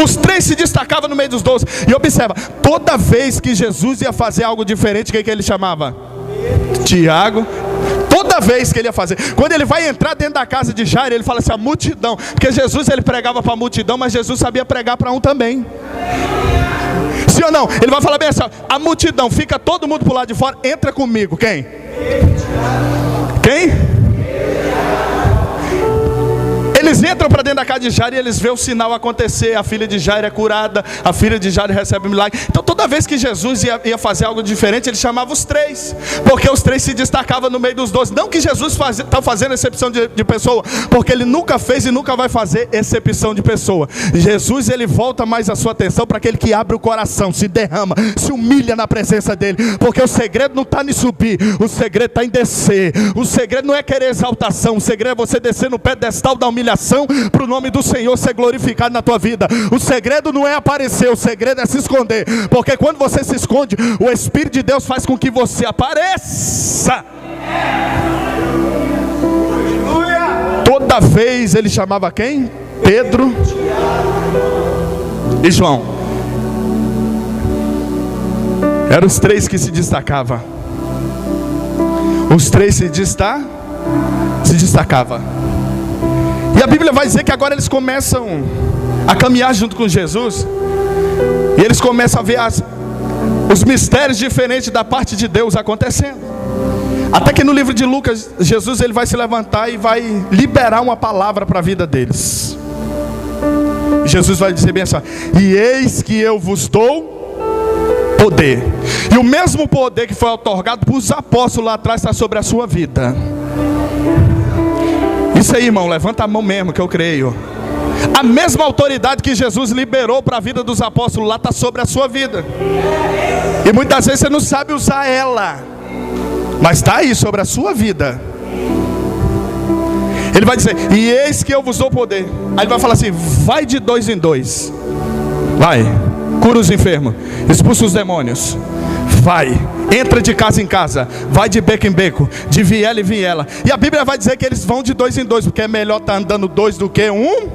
Os 3 se destacavam no meio dos 12. E observa, toda vez que Jesus ia fazer algo diferente, quem que ele chamava? Tiago. Toda vez que ele ia fazer, quando ele vai entrar dentro da casa de Jairo, ele fala assim: a multidão, porque Jesus ele pregava para a multidão, mas Jesus sabia pregar para um também. Sim ou não? Ele vai falar bem assim: a multidão, fica todo mundo pro lado de fora, entra comigo. Quem? Quem? Eles entram para dentro da casa de Jairo e eles veem o sinal acontecer. A filha de Jairo é curada, a filha de Jairo recebe um milagre. Então toda vez que Jesus ia fazer algo diferente, ele chamava os 3, porque os 3 se destacavam no meio dos 12. Não que Jesus está fazendo excepção de pessoa, porque ele nunca fez e nunca vai fazer excepção de pessoa. Jesus ele volta mais a sua atenção para aquele que abre o coração, se derrama, se humilha na presença dele. Porque o segredo não está em subir, o segredo está em descer. O segredo não é querer exaltação, o segredo é você descer no pedestal da humilhação, para o nome do Senhor ser glorificado na tua vida. O segredo não é aparecer, o segredo é se esconder. Porque quando você se esconde, o Espírito de Deus faz com que você apareça. Toda vez ele chamava quem? Pedro e João. Eram os 3 que se destacavam. Os 3 se destacavam. E a Bíblia vai dizer que agora eles começam a caminhar junto com Jesus. E eles começam a ver os mistérios diferentes da parte de Deus acontecendo. Até que no livro de Lucas, Jesus ele vai se levantar e vai liberar uma palavra para a vida deles. Jesus vai dizer bem assim: e eis que eu vos dou poder. E o mesmo poder que foi otorgado para os apóstolos lá atrás está sobre a sua vida. Isso aí, irmão, levanta a mão mesmo que eu creio. A mesma autoridade que Jesus liberou para a vida dos apóstolos lá está sobre a sua vida. E muitas vezes você não sabe usar ela, mas está aí sobre a sua vida. Ele vai dizer: e eis que eu vos dou poder. Aí ele vai falar assim: vai de 2 em 2. Vai, cura os enfermos, expulsa os demônios. Vai. entra de casa em casa, vai de beco em beco, de viela em viela. E a Bíblia vai dizer que eles vão de 2 em 2, porque é melhor estar andando 2 do que 1,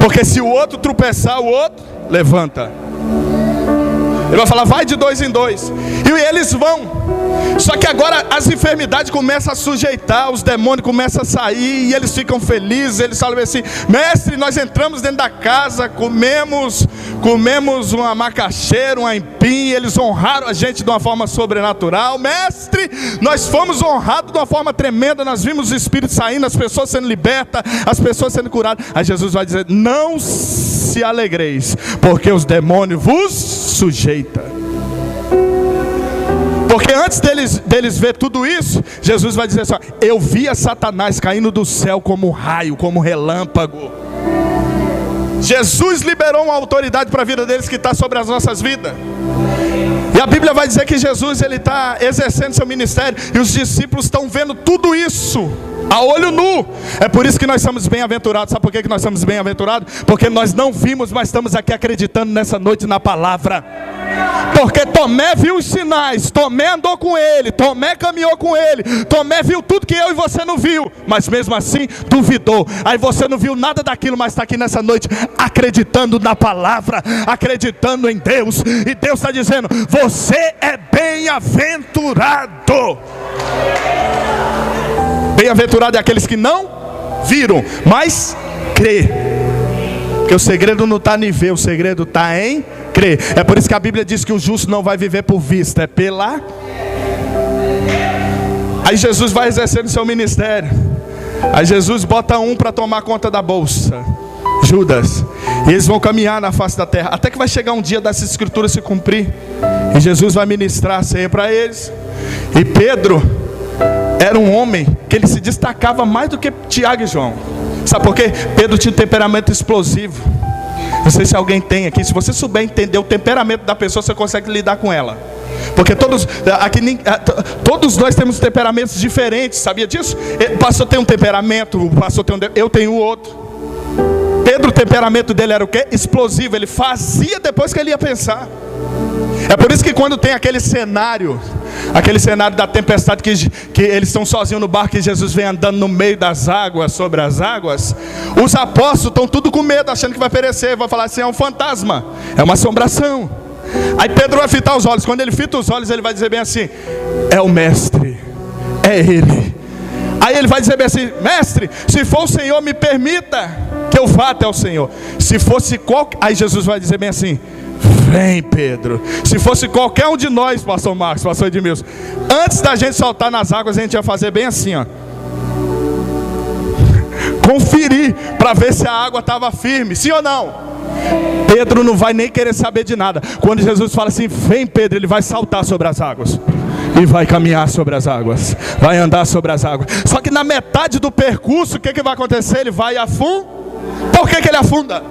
porque se o outro tropeçar, o outro levanta. Ele vai falar, vai de 2 em 2. E eles vão. Só que agora as enfermidades começam a sujeitar, os demônios começam a sair, e eles ficam felizes. Eles falam assim, mestre, nós entramos dentro da casa, comemos uma macaxeira, um aipim. Eles honraram a gente de uma forma sobrenatural. Mestre, nós fomos honrados de uma forma tremenda. Nós vimos os espíritos saindo, as pessoas sendo libertas, as pessoas sendo curadas. Aí Jesus vai dizer, não se alegreis, porque os demônios vos sujeitam. Porque antes deles ver tudo isso, Jesus vai dizer assim, eu via Satanás caindo do céu como raio, como relâmpago. Jesus liberou uma autoridade para a vida deles que está sobre as nossas vidas. E a Bíblia vai dizer que Jesus está exercendo seu ministério, e os discípulos estão vendo tudo isso a olho nu. É por isso que nós somos bem-aventurados. Sabe por que nós somos bem-aventurados? Porque nós não vimos, mas estamos aqui acreditando nessa noite na palavra. Porque Tomé viu os sinais, Tomé andou com ele, Tomé caminhou com ele, Tomé viu tudo que eu e você não viu, mas mesmo assim duvidou. Aí você não viu nada daquilo, mas está aqui nessa noite acreditando na palavra, acreditando em Deus. E Deus está dizendo, você é bem-aventurado. Bem-aventurado é aqueles que não viram, mas crê. Porque o segredo não está em ver, o segredo está em crer. É por isso que a Bíblia diz que o justo não vai viver por vista, é pela... Aí Jesus vai exercendo seu ministério. Aí Jesus bota um para tomar conta da bolsa, Judas. E eles vão caminhar na face da terra, até que vai chegar um dia dessa escritura se cumprir, e Jesus vai ministrar a ceia para eles. E Pedro era um homem que ele se destacava mais do que Tiago e João. Sabe por quê? Pedro tinha um temperamento explosivo. Não sei se alguém tem aqui. Se você souber entender o temperamento da pessoa, você consegue lidar com ela. Porque todos nós temos temperamentos diferentes. Sabia disso? O pastor tem um temperamento, o pastor tem eu tenho outro. Pedro, o temperamento dele era o quê? Explosivo. Ele fazia depois que ele ia pensar. É por isso que quando tem aquele cenário da tempestade, que eles estão sozinhos no barco, e Jesus vem andando no meio das águas, sobre as águas, os apóstolos estão tudo com medo, achando que vai perecer. Vão falar assim, é um fantasma, é uma assombração. Aí Pedro vai fitar os olhos. Quando ele fita os olhos, ele vai dizer bem assim, é o mestre, é ele. Aí ele vai dizer bem assim, mestre, se for o Senhor, me permita que eu vá até o Senhor. Se fosse qualquer... Aí Jesus vai dizer bem assim, vem Pedro. Se fosse qualquer um de nós, pastor Marcos, pastor Edmilson, antes da gente soltar nas águas, a gente ia fazer bem assim, ó, conferir para ver se a água estava firme, sim ou não? Pedro não vai nem querer saber de nada. Quando Jesus fala assim, vem Pedro, ele vai saltar sobre as águas e vai caminhar sobre as águas, vai andar sobre as águas. Só que na metade do percurso, o que vai acontecer? Ele vai afundar. Por que ele afunda?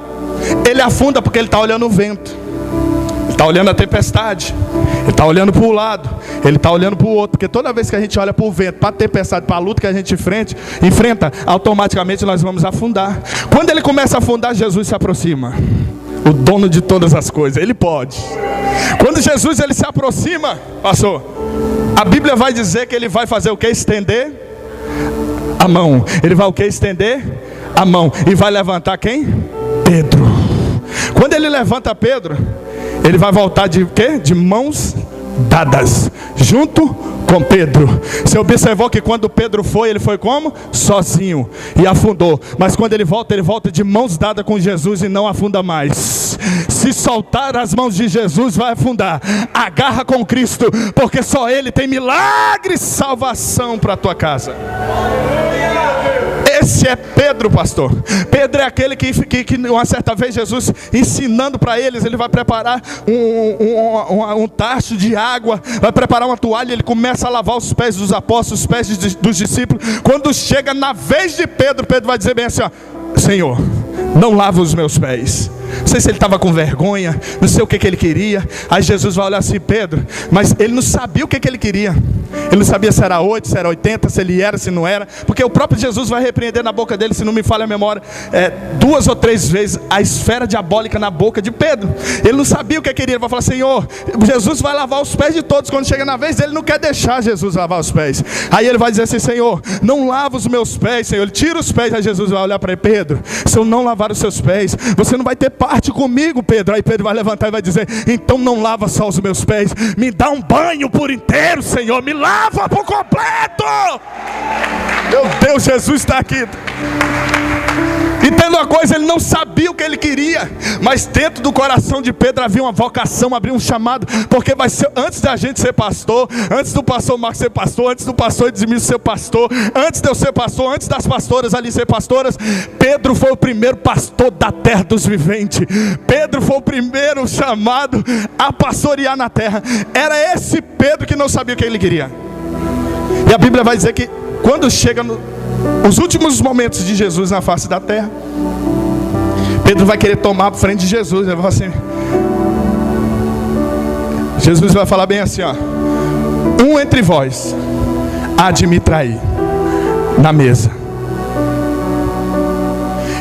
Ele afunda porque ele está olhando o vento, ele está olhando a tempestade, ele está olhando para o lado, ele está olhando para o outro. Porque toda vez que a gente olha para o vento, para a tempestade, para a luta que a gente enfrenta, automaticamente nós vamos afundar. Quando ele começa a afundar, Jesus se aproxima, o dono de todas as coisas, ele pode. Quando Jesus ele se aproxima, pastor, a Bíblia vai dizer que ele vai fazer o que? Estender a mão. Ele vai o que? Estender a mão. E vai levantar quem? Pedro. Quando ele levanta Pedro, ele vai voltar de quê? De mãos dadas, junto com Pedro. Você observou que quando Pedro foi, ele foi como? Sozinho, e afundou. Mas quando ele volta de mãos dadas com Jesus, e não afunda mais. Se soltar as mãos de Jesus, vai afundar. Agarra com Cristo, porque só Ele tem milagre e salvação para a tua casa. Esse é Pedro, pastor. Pedro é aquele que uma certa vez Jesus ensinando para eles, ele vai preparar um tacho de água, vai preparar uma toalha, ele começa a lavar os pés dos apóstolos, os pés dos discípulos. Quando chega na vez de Pedro, Pedro vai dizer bem assim, ó, Senhor, não lava os meus pés. Não sei se ele estava com vergonha, não sei o que ele queria. Aí Jesus vai olhar assim: Pedro, mas ele não sabia o que ele queria. Ele não sabia se era 8, se era 80, se ele era, se não era. Porque o próprio Jesus vai repreender na boca dele, se não me falha a memória, 2 ou 3 vezes a esfera diabólica na boca de Pedro. Ele não sabia o que queria. Ele vai falar: Senhor, Jesus vai lavar os pés de todos. Quando chega na vez, ele não quer deixar Jesus lavar os pés. Aí ele vai dizer assim: Senhor, não lava os meus pés, Senhor. Ele tira os pés. Aí Jesus vai olhar para ele: Pedro, se eu não lavar os seus pés, você não vai ter parte comigo, Pedro. Aí Pedro vai levantar e vai dizer: então não lava só os meus pés, me dá um banho por inteiro, Senhor, me lava por completo. Meu Deus, Jesus está aqui. Entenda uma coisa, ele não sabia o que ele queria, mas dentro do coração de Pedro havia uma vocação, havia um chamado, porque vai ser, antes da gente ser pastor, antes do pastor Marcos ser pastor, antes do pastor Edmilson ser pastor, antes de eu ser pastor, antes das pastoras ali ser pastoras, Pedro foi o primeiro pastor da terra dos viventes. Pedro foi o primeiro chamado a pastorear na terra. Era esse Pedro que não sabia o que ele queria. E a Bíblia vai dizer que quando chega os últimos momentos de Jesus na face da terra, Pedro vai querer tomar a frente de Jesus. Ele vai falar assim, Jesus vai falar bem assim, ó: um entre vós há de me trair na mesa.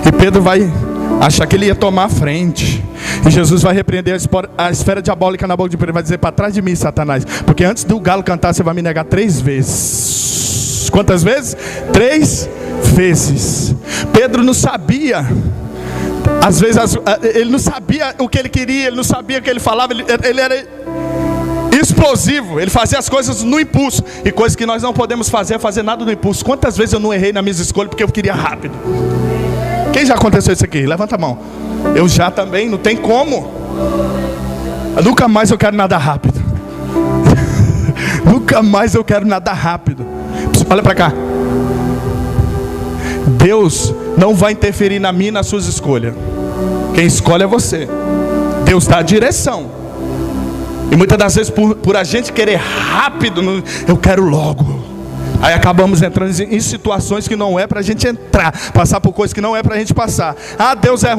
E Pedro vai achar que ele ia tomar a frente. E Jesus vai repreender a esfera diabólica na boca de Pedro. Vai dizer: para trás de mim, Satanás, porque antes do galo cantar você vai me negar 3 vezes. Quantas vezes? 3 vezes. Pedro não sabia. Às vezes ele não sabia o que ele queria, ele não sabia o que ele falava. Ele era explosivo, ele fazia as coisas no impulso. E coisas que nós não podemos fazer é fazer nada no impulso. Quantas vezes eu não errei nas minhas escolhas porque eu queria rápido? Quem já aconteceu isso aqui? Levanta a mão. Eu já também, não tem como. Nunca mais eu quero nada rápido. Nunca mais eu quero nada rápido. Olha para cá. Deus não vai interferir na minha e nas suas escolhas. Quem escolhe é você. Deus dá a direção. E muitas das vezes por a gente querer rápido, eu quero logo. Aí acabamos entrando em situações que não é para a gente entrar, passar por coisas que não é para a gente passar. Ah, Deus é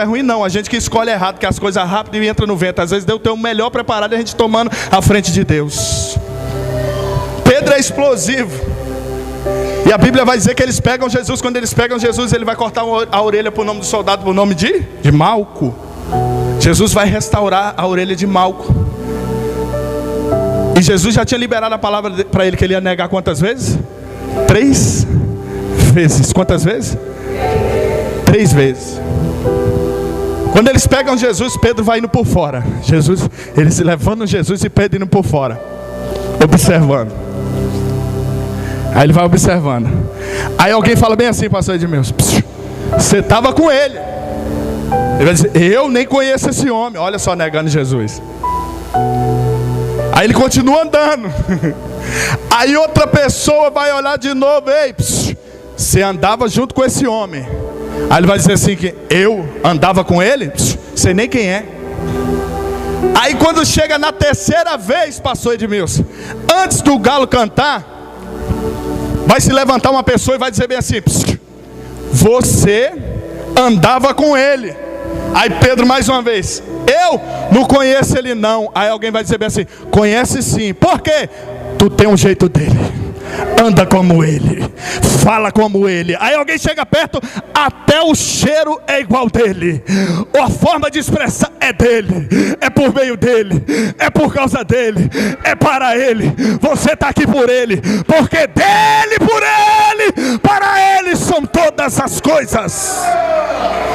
ruim não. A gente que escolhe errado, que as coisas rápidas e entra no vento. Às vezes Deus tem o melhor preparado e a gente tomando à frente de Deus. Pedro é explosivo. E a Bíblia vai dizer que eles pegam Jesus. Quando eles pegam Jesus, ele vai cortar a orelha por nome do soldado, por nome de Malco. Jesus vai restaurar a orelha de Malco. E Jesus já tinha liberado a palavra para ele que ele ia negar quantas vezes? 3 vezes. Quantas vezes? 3 vezes. Quando eles pegam Jesus, Pedro vai indo por fora. Eles levantam Jesus e Pedro indo por fora, observando. Aí ele vai observando. Aí alguém fala bem assim, pastor Edmilson: você estava com ele. Ele vai dizer: eu nem conheço esse homem. Olha só, negando Jesus. Aí ele continua andando. Aí outra pessoa vai olhar de novo: ei, você andava junto com esse homem. Aí ele vai dizer assim: que eu andava com ele? Sei nem quem é. Aí quando chega na 3ª vez, pastor Edmilson, antes do galo cantar, vai se levantar uma pessoa e vai dizer bem assim: você andava com ele. Aí Pedro mais uma vez: eu não conheço ele não. Aí alguém vai dizer bem assim: conhece sim. Por quê? Tu tem um jeito dele, anda como ele, fala como ele. Aí alguém chega perto: até o cheiro é igual dele, a forma de expressar é dele, é por meio dele, é por causa dele, é para ele. Você está aqui por ele, porque dele, por ele, para ele são todas as coisas.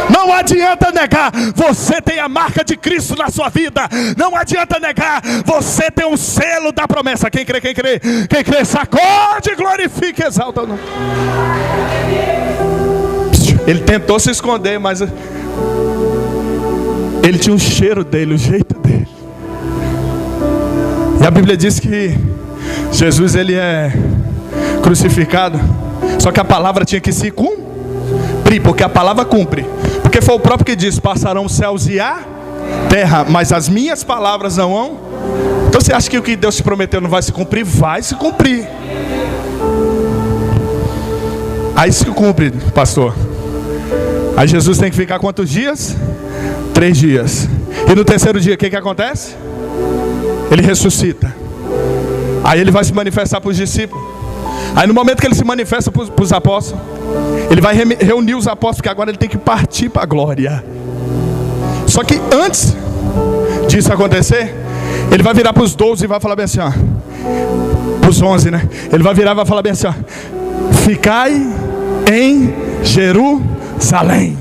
Não adianta negar, você tem a marca de Cristo na sua vida. Não adianta negar, você tem um selo da promessa. Quem crê, quem crê, quem crê, sacode, glorifique, exalta o nome. Ele tentou se esconder, mas ele tinha o cheiro dele, o jeito dele. E a Bíblia diz que Jesus, ele é crucificado, só que a palavra tinha que se cumprir, porque a palavra cumpre. Porque foi o próprio que disse: passarão os céus e a terra, mas as minhas palavras não vão. Então você acha que o que Deus te prometeu não vai se cumprir? Vai se cumprir. Aí se cumpre, pastor. Aí Jesus tem que ficar quantos dias? 3 dias. E no terceiro dia, o que acontece? Ele ressuscita. Aí ele vai se manifestar para os discípulos. Aí no momento que ele se manifesta para os apóstolos, ele vai reunir os apóstolos, porque agora ele tem que partir para a glória. Só que antes disso acontecer, ele vai virar para os 12 e vai falar bem assim, ó. Para os 11, né? Ele vai virar e vai falar bem assim, ó. Ficai em Jerusalém,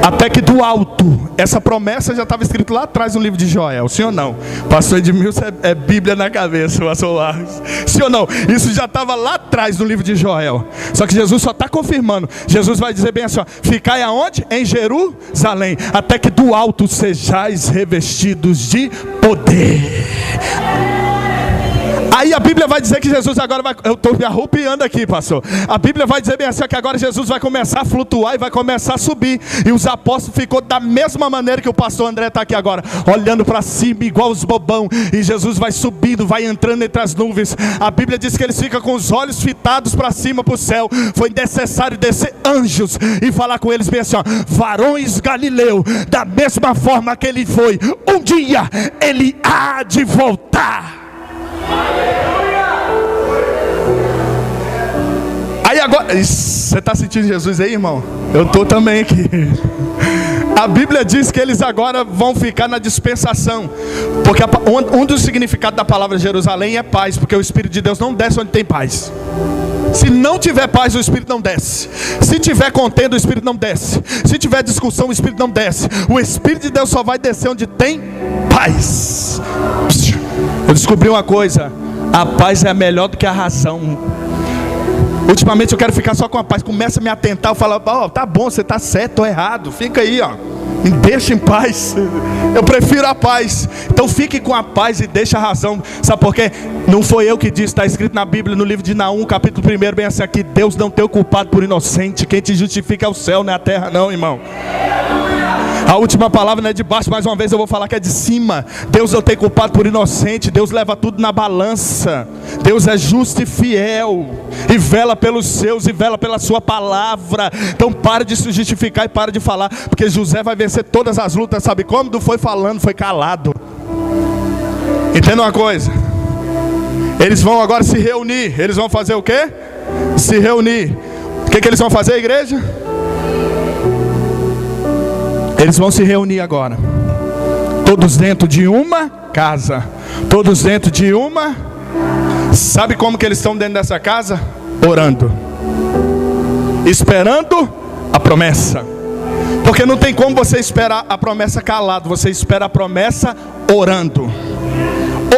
até que do alto. Essa promessa já estava escrita lá atrás no livro de Joel, sim ou não? Pastor Edmilson é Bíblia na cabeça, pastor Marcos. Sim ou não? Isso já estava lá atrás no livro de Joel. Só que Jesus só está confirmando. Jesus vai dizer bem assim, ó, ficai aonde? Em Jerusalém, até que do alto sejais revestidos de poder. Aí a Bíblia vai dizer que Jesus agora vai... Eu estou me arrupiando aqui, pastor. A Bíblia vai dizer bem assim, que agora Jesus vai começar a flutuar e vai começar a subir. E os apóstolos ficou da mesma maneira que o pastor André está aqui agora, olhando para cima igual os bobão. E Jesus vai subindo, vai entrando entre as nuvens. A Bíblia diz que eles ficam com os olhos fitados para cima, para o céu. Foi necessário descer anjos e falar com eles bem assim, ó, varões Galileu, da mesma forma que ele foi, um dia ele há de voltar. Aí agora, você está sentindo Jesus aí, irmão? Eu estou também aqui. A Bíblia diz que eles agora vão ficar na dispensação, porque um dos significados da palavra Jerusalém é paz, porque o Espírito de Deus não desce onde tem paz. Se não tiver paz, o Espírito não desce. Se tiver contenda, o Espírito não desce. Se tiver discussão, o Espírito não desce. O Espírito de Deus só vai descer onde tem paz. Eu descobri uma coisa: a paz é melhor do que a razão. Ultimamente eu quero ficar só com a paz. Começa a me atentar, eu falo, oh, tá bom, você está certo ou errado, fica aí, ó, me deixa em paz. Eu prefiro a paz. Então fique com a paz e deixa a razão. Sabe por quê? Não foi eu que disse, está escrito na Bíblia, no livro de Naum, capítulo 1, bem assim aqui: Deus não tem o culpado por inocente. Quem te justifica é o céu, não é a terra não, irmão. A última palavra não é de baixo, mais uma vez eu vou falar que é de cima. Deus não tem culpado por inocente. Deus leva tudo na balança. Deus é justo e fiel, e vela pelos seus, e vela pela sua palavra. Então pare de se justificar e pare de falar, porque José vai vencer todas as lutas. Sabe como? Não foi falando, foi calado. Entenda uma coisa: eles vão agora se reunir. Eles vão fazer o quê? Se reunir. O que eles vão fazer, igreja? Eles vão se reunir agora, todos dentro de uma casa, todos dentro de uma... Sabe como que eles estão dentro dessa casa? Orando, esperando a promessa. Porque não tem como você esperar a promessa calado, você espera a promessa orando.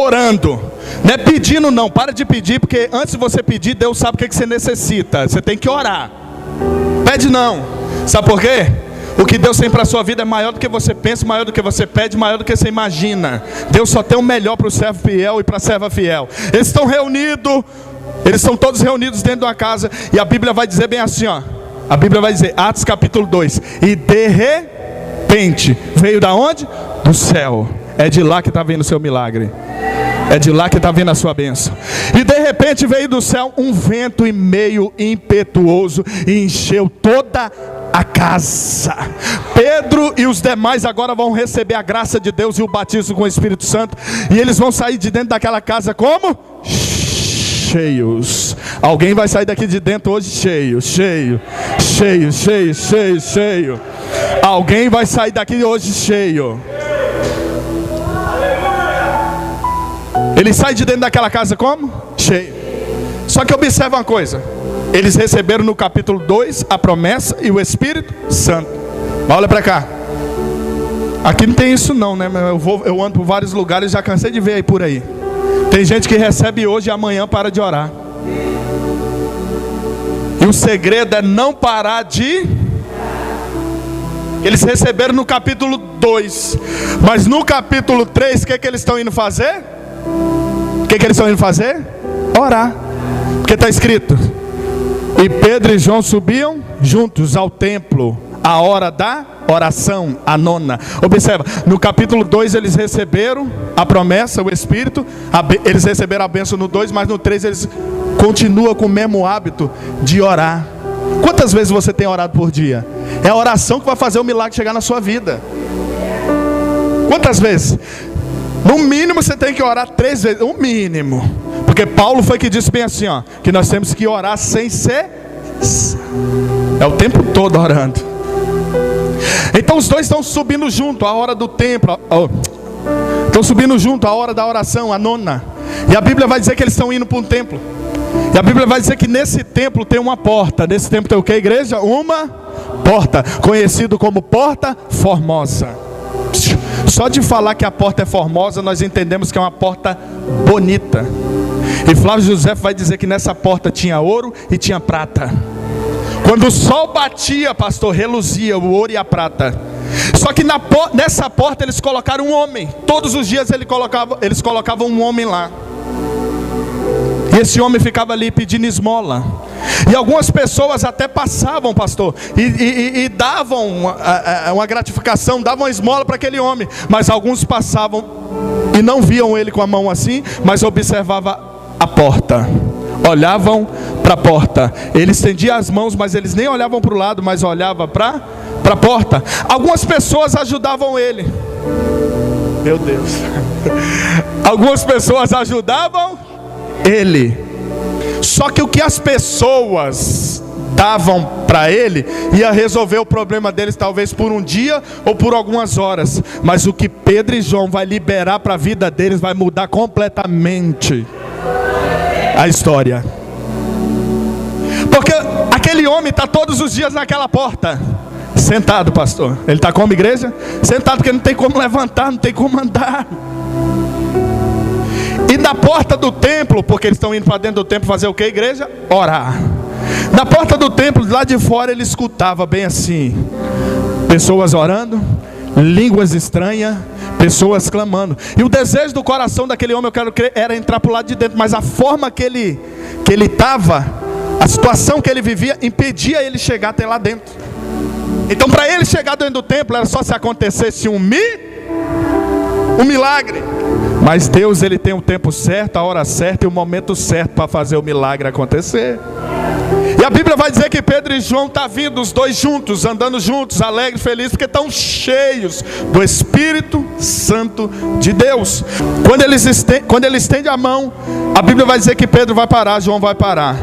Orando, não é pedindo não, para de pedir, porque antes de você pedir, Deus sabe o que você necessita. Você tem que orar. Pede não, sabe por quê? O que Deus tem para a sua vida é maior do que você pensa, maior do que você pede, maior do que você imagina. Deus só tem o melhor para o servo fiel e para a serva fiel. Eles estão reunidos, eles estão todos reunidos dentro de uma casa. E a Bíblia vai dizer bem assim, ó. A Bíblia vai dizer, Atos capítulo 2: e de repente, veio da onde? Do céu. É de lá que está vindo o seu milagre. É de lá que está vindo a sua bênção. E de repente veio do céu um vento e meio impetuoso e encheu toda a casa. Pedro e os demais agora vão receber a graça de Deus e o batismo com o Espírito Santo. E eles vão sair de dentro daquela casa como? Cheios. Alguém vai sair daqui de dentro hoje cheio. Alguém vai sair daqui hoje cheio. Ele sai de dentro daquela casa como? Cheio. Só que observa uma coisa: eles receberam no capítulo 2 a promessa e o Espírito Santo. Mas olha para cá. Aqui não tem isso não, né? Eu ando por vários lugares, já cansei de ver aí por aí. Tem gente que recebe hoje e amanhã para de orar. E o segredo é não parar de... Eles receberam no capítulo 2. Mas no capítulo 3, o que eles estão indo fazer? O que eles estão indo fazer? Orar. Porque está escrito: e Pedro e João subiam juntos ao templo, a hora da oração, a nona. Observa, no capítulo 2 eles receberam a promessa, o Espírito, eles receberam a bênção no 2, mas no 3 eles continuam com o mesmo hábito de orar. Quantas vezes você tem orado por dia? É a oração que vai fazer o milagre chegar na sua vida. Quantas vezes? No mínimo você tem que orar 3 vezes, o mínimo. Porque Paulo foi que disse bem assim, ó, que nós temos que orar sem cessar. É o tempo todo orando. Então os dois estão subindo junto, a hora do templo. Estão subindo junto, a hora da oração, a 9ª. E a Bíblia vai dizer que eles estão indo para um templo. E a Bíblia vai dizer que nesse templo tem uma porta. Nesse templo tem o que, igreja? Uma porta, conhecido como Porta Formosa. Só de falar que a porta é formosa, nós entendemos que é uma porta bonita. E Flávio José vai dizer que nessa porta tinha ouro e tinha prata. Quando o sol batia, pastor, reluzia o ouro e a prata. Só que nessa porta eles colocaram um homem. Todos os dias eles colocavam um homem lá. E esse homem ficava ali pedindo esmola. E algumas pessoas até passavam, pastor, e davam uma gratificação, davam uma esmola para aquele homem. Mas alguns passavam e não viam ele com a mão assim, mas observavam a porta. Olhavam para a porta. Ele estendia as mãos, mas eles nem olhavam para o lado, mas olhavam para a porta. Algumas pessoas ajudavam ele. Meu Deus. Algumas pessoas ajudavam ele. Só que o que as pessoas davam para ele ia resolver o problema deles talvez por um dia ou por algumas horas. Mas o que Pedro e João vai liberar para a vida deles vai mudar completamente a história. Porque aquele homem está todos os dias naquela porta, sentado, pastor. Ele está como, igreja? Sentado, porque não tem como levantar, não tem como andar. E na porta do templo, porque eles estão indo para dentro do templo fazer o que, igreja? Orar. Na porta do templo, lá de fora, ele escutava bem assim: pessoas orando, línguas estranhas, pessoas clamando. E o desejo do coração daquele homem, eu quero crer, era entrar para o lado de dentro. Mas a forma que ele estava, a situação que ele vivia, impedia ele chegar até lá dentro. Então para ele chegar dentro do templo, era só se acontecesse um milagre. Mas Deus, ele tem o tempo certo, a hora certa e o momento certo para fazer o milagre acontecer. E a Bíblia vai dizer que Pedro e João estão vindo, os dois juntos, andando juntos, alegres, felizes, porque estão cheios do Espírito Santo de Deus. Quando ele estende a mão, a Bíblia vai dizer que Pedro vai parar, João vai parar.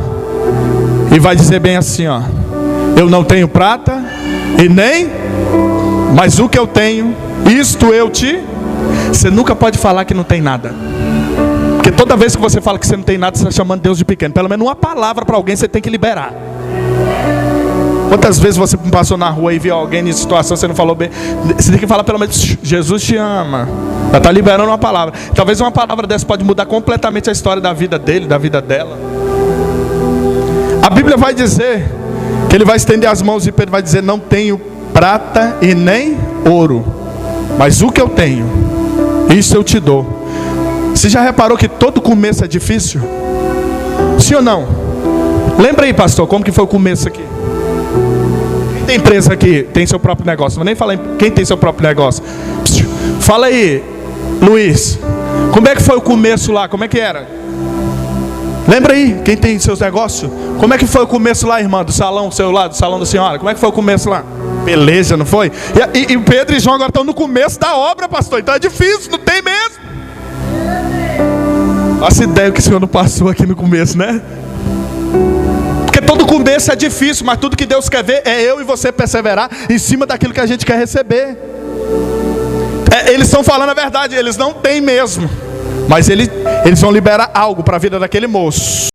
E vai dizer bem assim, ó: eu não tenho prata e nem, mas o que eu tenho, isto eu te... Você nunca pode falar que não tem nada. Porque toda vez que você fala que você não tem nada, você está chamando Deus de pequeno. Pelo menos uma palavra para alguém você tem que liberar. Quantas vezes você passou na rua e viu alguém em situação, você não falou bem? Você tem que falar pelo menos: Jesus te ama. Já está liberando uma palavra. Talvez uma palavra dessa pode mudar completamente a história da vida dele, da vida dela. A Bíblia vai dizer que ele vai estender as mãos e Pedro vai dizer: não tenho prata e nem ouro, mas o que eu tenho, isso eu te dou. Você já reparou que todo começo é difícil? Sim ou não? Lembra aí, pastor, como que foi o começo aqui? Quem tem empresa aqui, tem seu próprio negócio? Não vou nem falar em quem tem seu próprio negócio. Fala aí, Luiz, como é que foi o começo lá? Como é que era? Lembra aí, quem tem seus negócios? Como é que foi o começo lá, irmã? Do salão, seu lado, do salão da senhora? Como é que foi o começo lá? Beleza, não foi? E Pedro e João agora estão no começo da obra, pastor. Então é difícil, não tem mesmo. Faça ideia que o senhor não passou aqui no começo, né? Porque todo começo é difícil, mas tudo que Deus quer ver é eu e você perseverar em cima daquilo que a gente quer receber. Eles estão falando a verdade, eles não têm mesmo. Mas eles vão liberar algo para a vida daquele moço.